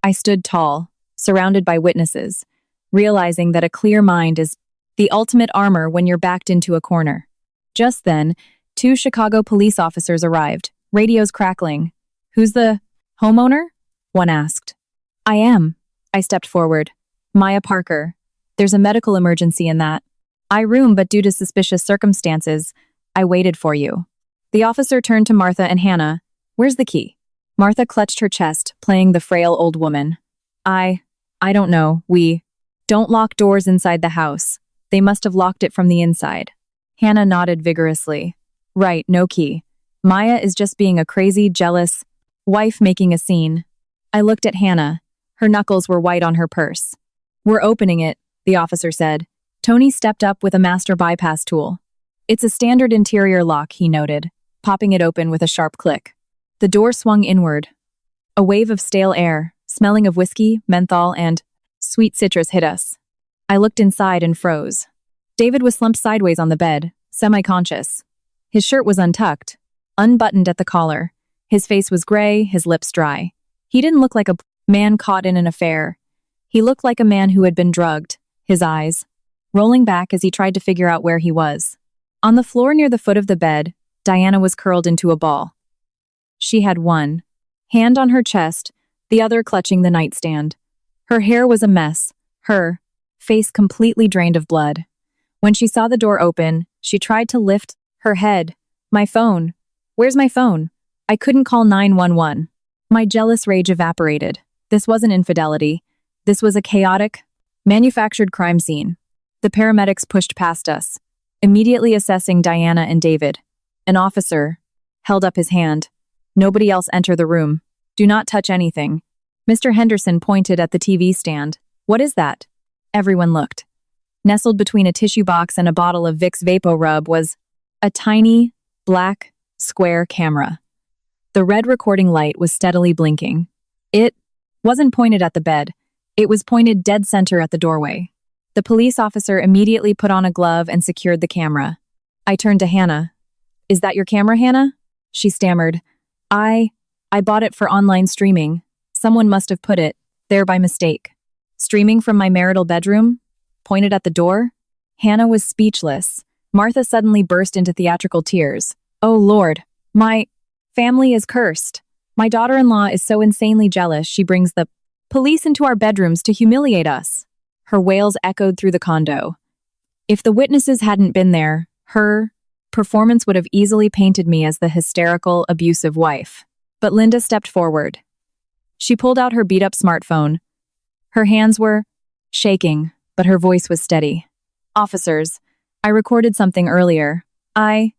I stood tall, surrounded by witnesses, realizing that a clear mind is the ultimate armor when you're backed into a corner. Just then, two Chicago police officers arrived, radios crackling. "Who's the homeowner?" one asked. "I am." I stepped forward. "Maya Parker. There's a medical emergency in that room, but due to suspicious circumstances, I waited for you." The officer turned to Martha and Hannah. "Where's the key?" Martha clutched her chest, playing the frail old woman. I don't know. We don't lock doors inside the house. They must have locked it from the inside." Hannah nodded vigorously. "Right, no key. Maya is just being a crazy, jealous wife making a scene." I looked at Hannah. Her knuckles were white on her purse. "We're opening it," the officer said. Tony stepped up with a master bypass tool. "It's a standard interior lock," he noted, popping it open with a sharp click. The door swung inward. A wave of stale air, smelling of whiskey, menthol, and sweet citrus hit us. I looked inside and froze. David was slumped sideways on the bed, semi-conscious. His shirt was untucked, unbuttoned at the collar. His face was gray, his lips dry. He didn't look like a man caught in an affair. He looked like a man who had been drugged, his eyes rolling back as he tried to figure out where he was. On the floor near the foot of the bed, Diana was curled into a ball. She had one hand on her chest, the other clutching the nightstand. Her hair was a mess, her face completely drained of blood. When she saw the door open, she tried to lift her head. "My phone. Where's my phone?" I couldn't call 911. My jealous rage evaporated. This wasn't infidelity. This was a chaotic, manufactured crime scene. The paramedics pushed past us, immediately assessing Diana and David. An officer held up his hand. "Nobody else enter the room. Do not touch anything." Mr. Henderson pointed at the TV stand. "What is that?" Everyone looked. Nestled between a tissue box and a bottle of Vicks VapoRub was a tiny, black, square camera. The red recording light was steadily blinking. It wasn't pointed at the bed. It was pointed dead center at the doorway. The police officer immediately put on a glove and secured the camera. I turned to Hannah. "Is that your camera, Hannah?" She stammered. I bought it for online streaming. Someone must have put it there by mistake." "Streaming from my marital bedroom?" Pointed at the door? Hannah was speechless. Martha suddenly burst into theatrical tears. "Oh Lord, my family is cursed. My daughter-in-law is so insanely jealous she brings the police into our bedrooms to humiliate us." Her wails echoed through the condo. If the witnesses hadn't been there, her performance would have easily painted me as the hysterical, abusive wife. But Linda stepped forward. She pulled out her beat-up smartphone. Her hands were shaking, but her voice was steady. "Officers, I recorded something earlier. I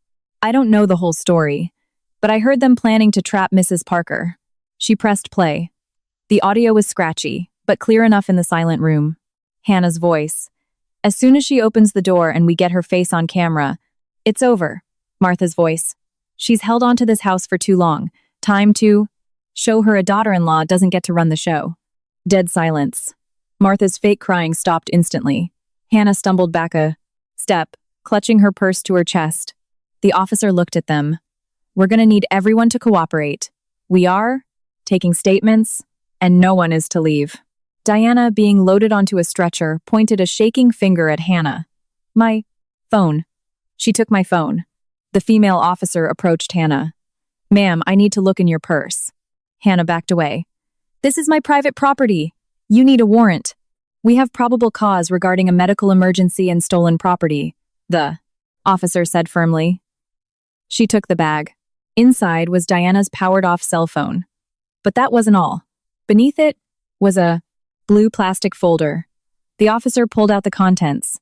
don't know the whole story, but I heard them planning to trap Mrs. Parker." She pressed play. The audio was scratchy, but clear enough in the silent room. Hannah's voice. "As soon as she opens the door and we get her face on camera, it's over." Martha's voice. "She's held onto this house for too long. Time to show her a daughter-in-law doesn't get to run the show." Dead silence. Martha's fake crying stopped instantly. Hannah stumbled back a step, clutching her purse to her chest. The officer looked at them. "We're going to need everyone to cooperate. We are taking statements, and no one is to leave." Diana, being loaded onto a stretcher, pointed a shaking finger at Hannah. "My phone." She took my phone. The female officer approached Hannah. "Ma'am, I need to look in your purse." Hannah backed away. "This is my private property. You need a warrant. We have probable cause regarding a medical emergency and stolen property," the officer said firmly. She took the bag. Inside was Diana's powered-off cell phone. But that wasn't all. Beneath it was a blue plastic folder. The officer pulled out the contents.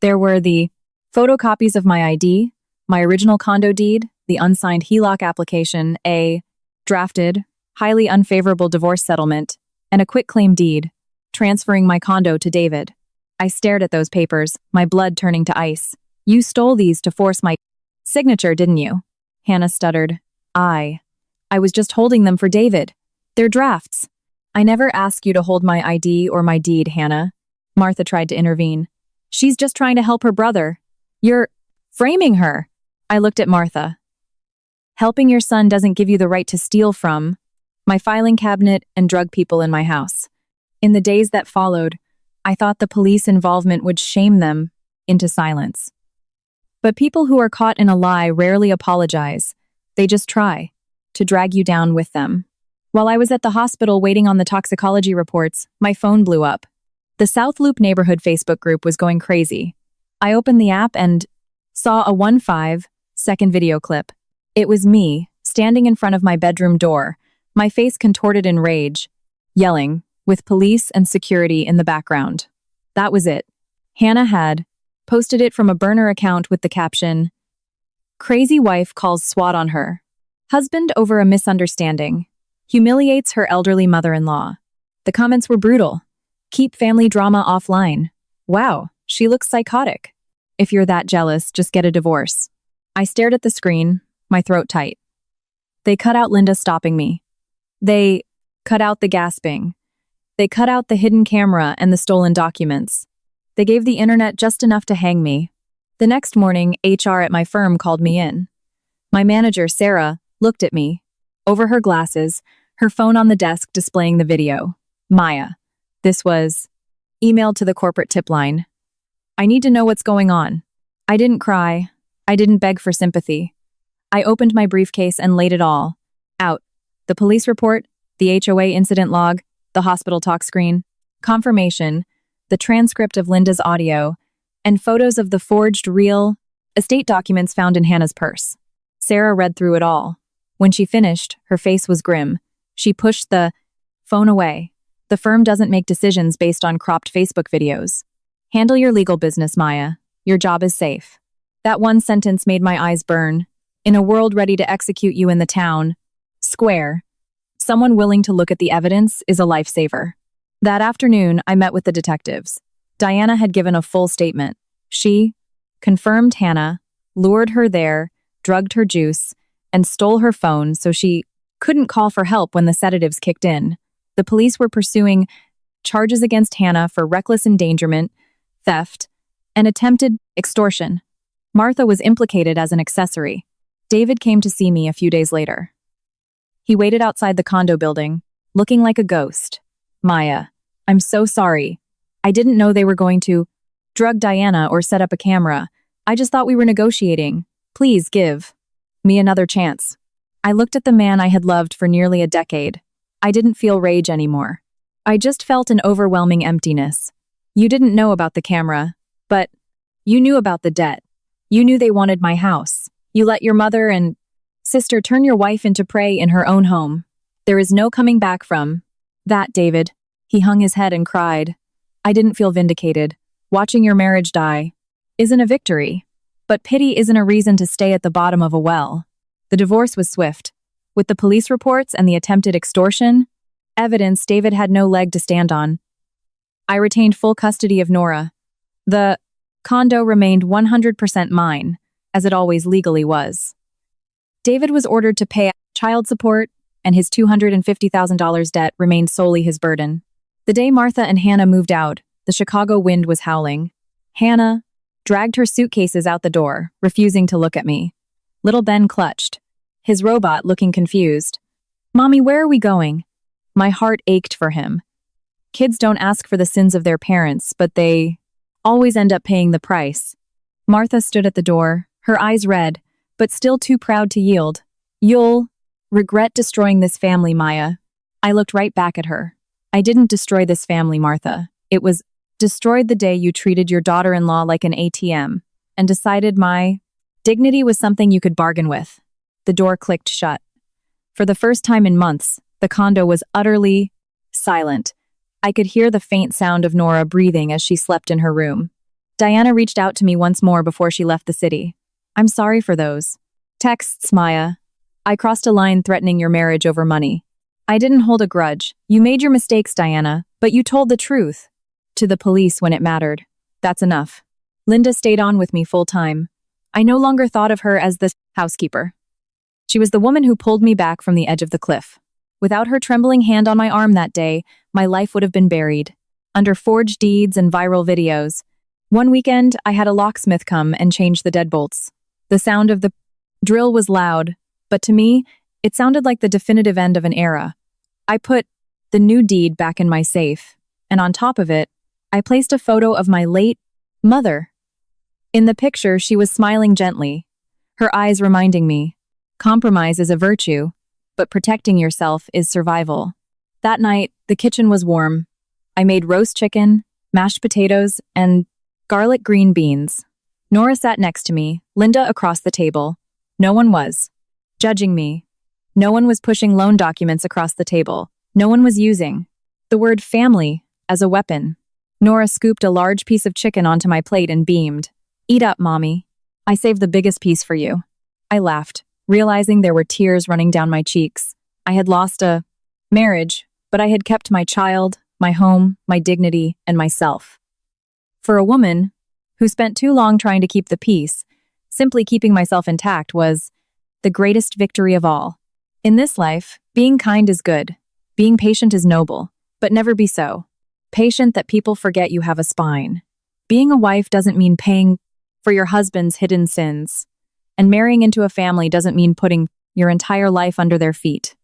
There were the photocopies of my ID, my original condo deed, the unsigned HELOC application, a drafted, highly unfavorable divorce settlement, and a quitclaim deed, transferring my condo to David. I stared at those papers, my blood turning to ice. "You stole these to force my signature, didn't you?" Hannah stuttered. I was just holding them for David. They're drafts." "I never asked you to hold my ID or my deed, Hannah." Martha tried to intervene. "She's just trying to help her brother. You're framing her." I looked at Martha. "Helping your son doesn't give you the right to steal from my filing cabinet and drug people in my house." In the days that followed, I thought the police involvement would shame them into silence. But people who are caught in a lie rarely apologize. They just try to drag you down with them. While I was at the hospital waiting on the toxicology reports, my phone blew up. The South Loop neighborhood Facebook group was going crazy. I opened the app and saw a 15-second video clip. It was me, standing in front of my bedroom door, my face contorted in rage, yelling, with police and security in the background. That was it. Hannah had posted it from a burner account with the caption, "Crazy wife calls SWAT on her. Husband over a misunderstanding. Humiliates her elderly mother-in-law." The comments were brutal. "Keep family drama offline. Wow, she looks psychotic. If you're that jealous, just get a divorce." I stared at the screen, my throat tight. They cut out Linda stopping me. They cut out the gasping. They cut out the hidden camera and the stolen documents. They gave the internet just enough to hang me. The next morning, HR at my firm called me in. My manager, Sarah, looked at me. Over her glasses, her phone on the desk displaying the video. "Maya." This was emailed to the corporate tip line. "I need to know what's going on." I didn't cry. I didn't beg for sympathy. I opened my briefcase and laid it all out. The police report, the HOA incident log, the hospital talk screen, confirmation, the transcript of Linda's audio, and photos of the forged real estate documents found in Hannah's purse. Sarah read through it all. When she finished, her face was grim. She pushed the phone away. "The firm doesn't make decisions based on cropped Facebook videos. Handle your legal business, Maya. Your job is safe." That one sentence made my eyes burn. In a world ready to execute you in the town square, someone willing to look at the evidence is a lifesaver. That afternoon, I met with the detectives. Diana had given a full statement. She confirmed Hannah, lured her there, drugged her juice, and stole her phone so she couldn't call for help when the sedatives kicked in. The police were pursuing charges against Hannah for reckless endangerment, theft, and attempted extortion. Martha was implicated as an accessory. David came to see me a few days later. He waited outside the condo building, looking like a ghost. Maya, I'm so sorry. I didn't know they were going to drug Diana or set up a camera. I just thought we were negotiating. Please give me another chance. I looked at the man I had loved for nearly a decade. I didn't feel rage anymore. I just felt an overwhelming emptiness. You didn't know about the camera, but you knew about the debt. You knew they wanted my house. You let your mother and sister turn your wife into prey in her own home. There is no coming back from that, David. He hung his head and cried. I didn't feel vindicated. Watching your marriage die isn't a victory. But pity isn't a reason to stay at the bottom of a well. The divorce was swift. With the police reports and the attempted extortion evidence, David had no leg to stand on. I retained full custody of Nora. The condo remained 100% mine, as it always legally was. David was ordered to pay child support, and his $250,000 debt remained solely his burden. The day Martha and Hannah moved out, the Chicago wind was howling. Hannah dragged her suitcases out the door, refusing to look at me. Little Ben clutched, his robot looking confused. Mommy, where are we going? My heart ached for him. Kids don't ask for the sins of their parents, but they always end up paying the price. Martha stood at the door, her eyes red, but still too proud to yield. You'll regret destroying this family, Maya. I looked right back at her. I didn't destroy this family, Martha. It was destroyed the day you treated your daughter-in-law like an ATM and decided my dignity was something you could bargain with. The door clicked shut. For the first time in months, the condo was utterly silent. I could hear the faint sound of Nora breathing as she slept in her room. Diana reached out to me once more before she left the city. I'm sorry for those texts, Maya. I crossed a line threatening your marriage over money. I didn't hold a grudge. You made your mistakes, Diana, but you told the truth to the police when it mattered. That's enough. Linda stayed on with me full-time. I no longer thought of her as the housekeeper. She was the woman who pulled me back from the edge of the cliff. Without her trembling hand on my arm that day, my life would have been buried under forged deeds and viral videos. One weekend, I had a locksmith come and change the deadbolts. The sound of the drill was loud, but to me, it sounded like the definitive end of an era. I put the new deed back in my safe, and on top of it, I placed a photo of my late mother. In the picture, she was smiling gently, her eyes reminding me, compromise is a virtue, but protecting yourself is survival. That night, the kitchen was warm. I made roast chicken, mashed potatoes, and garlic green beans. Nora sat next to me, Linda across the table. No one was judging me. No one was pushing loan documents across the table. No one was using the word family as a weapon. Nora scooped a large piece of chicken onto my plate and beamed. Eat up, Mommy. I saved the biggest piece for you. I laughed, realizing there were tears running down my cheeks. I had lost a marriage, but I had kept my child, my home, my dignity, and myself. For a woman who spent too long trying to keep the peace, simply keeping myself intact was the greatest victory of all. In this life, being kind is good. Being patient is noble, but never be so patient that people forget you have a spine. Being a wife doesn't mean paying for your husband's hidden sins, and marrying into a family doesn't mean putting your entire life under their feet.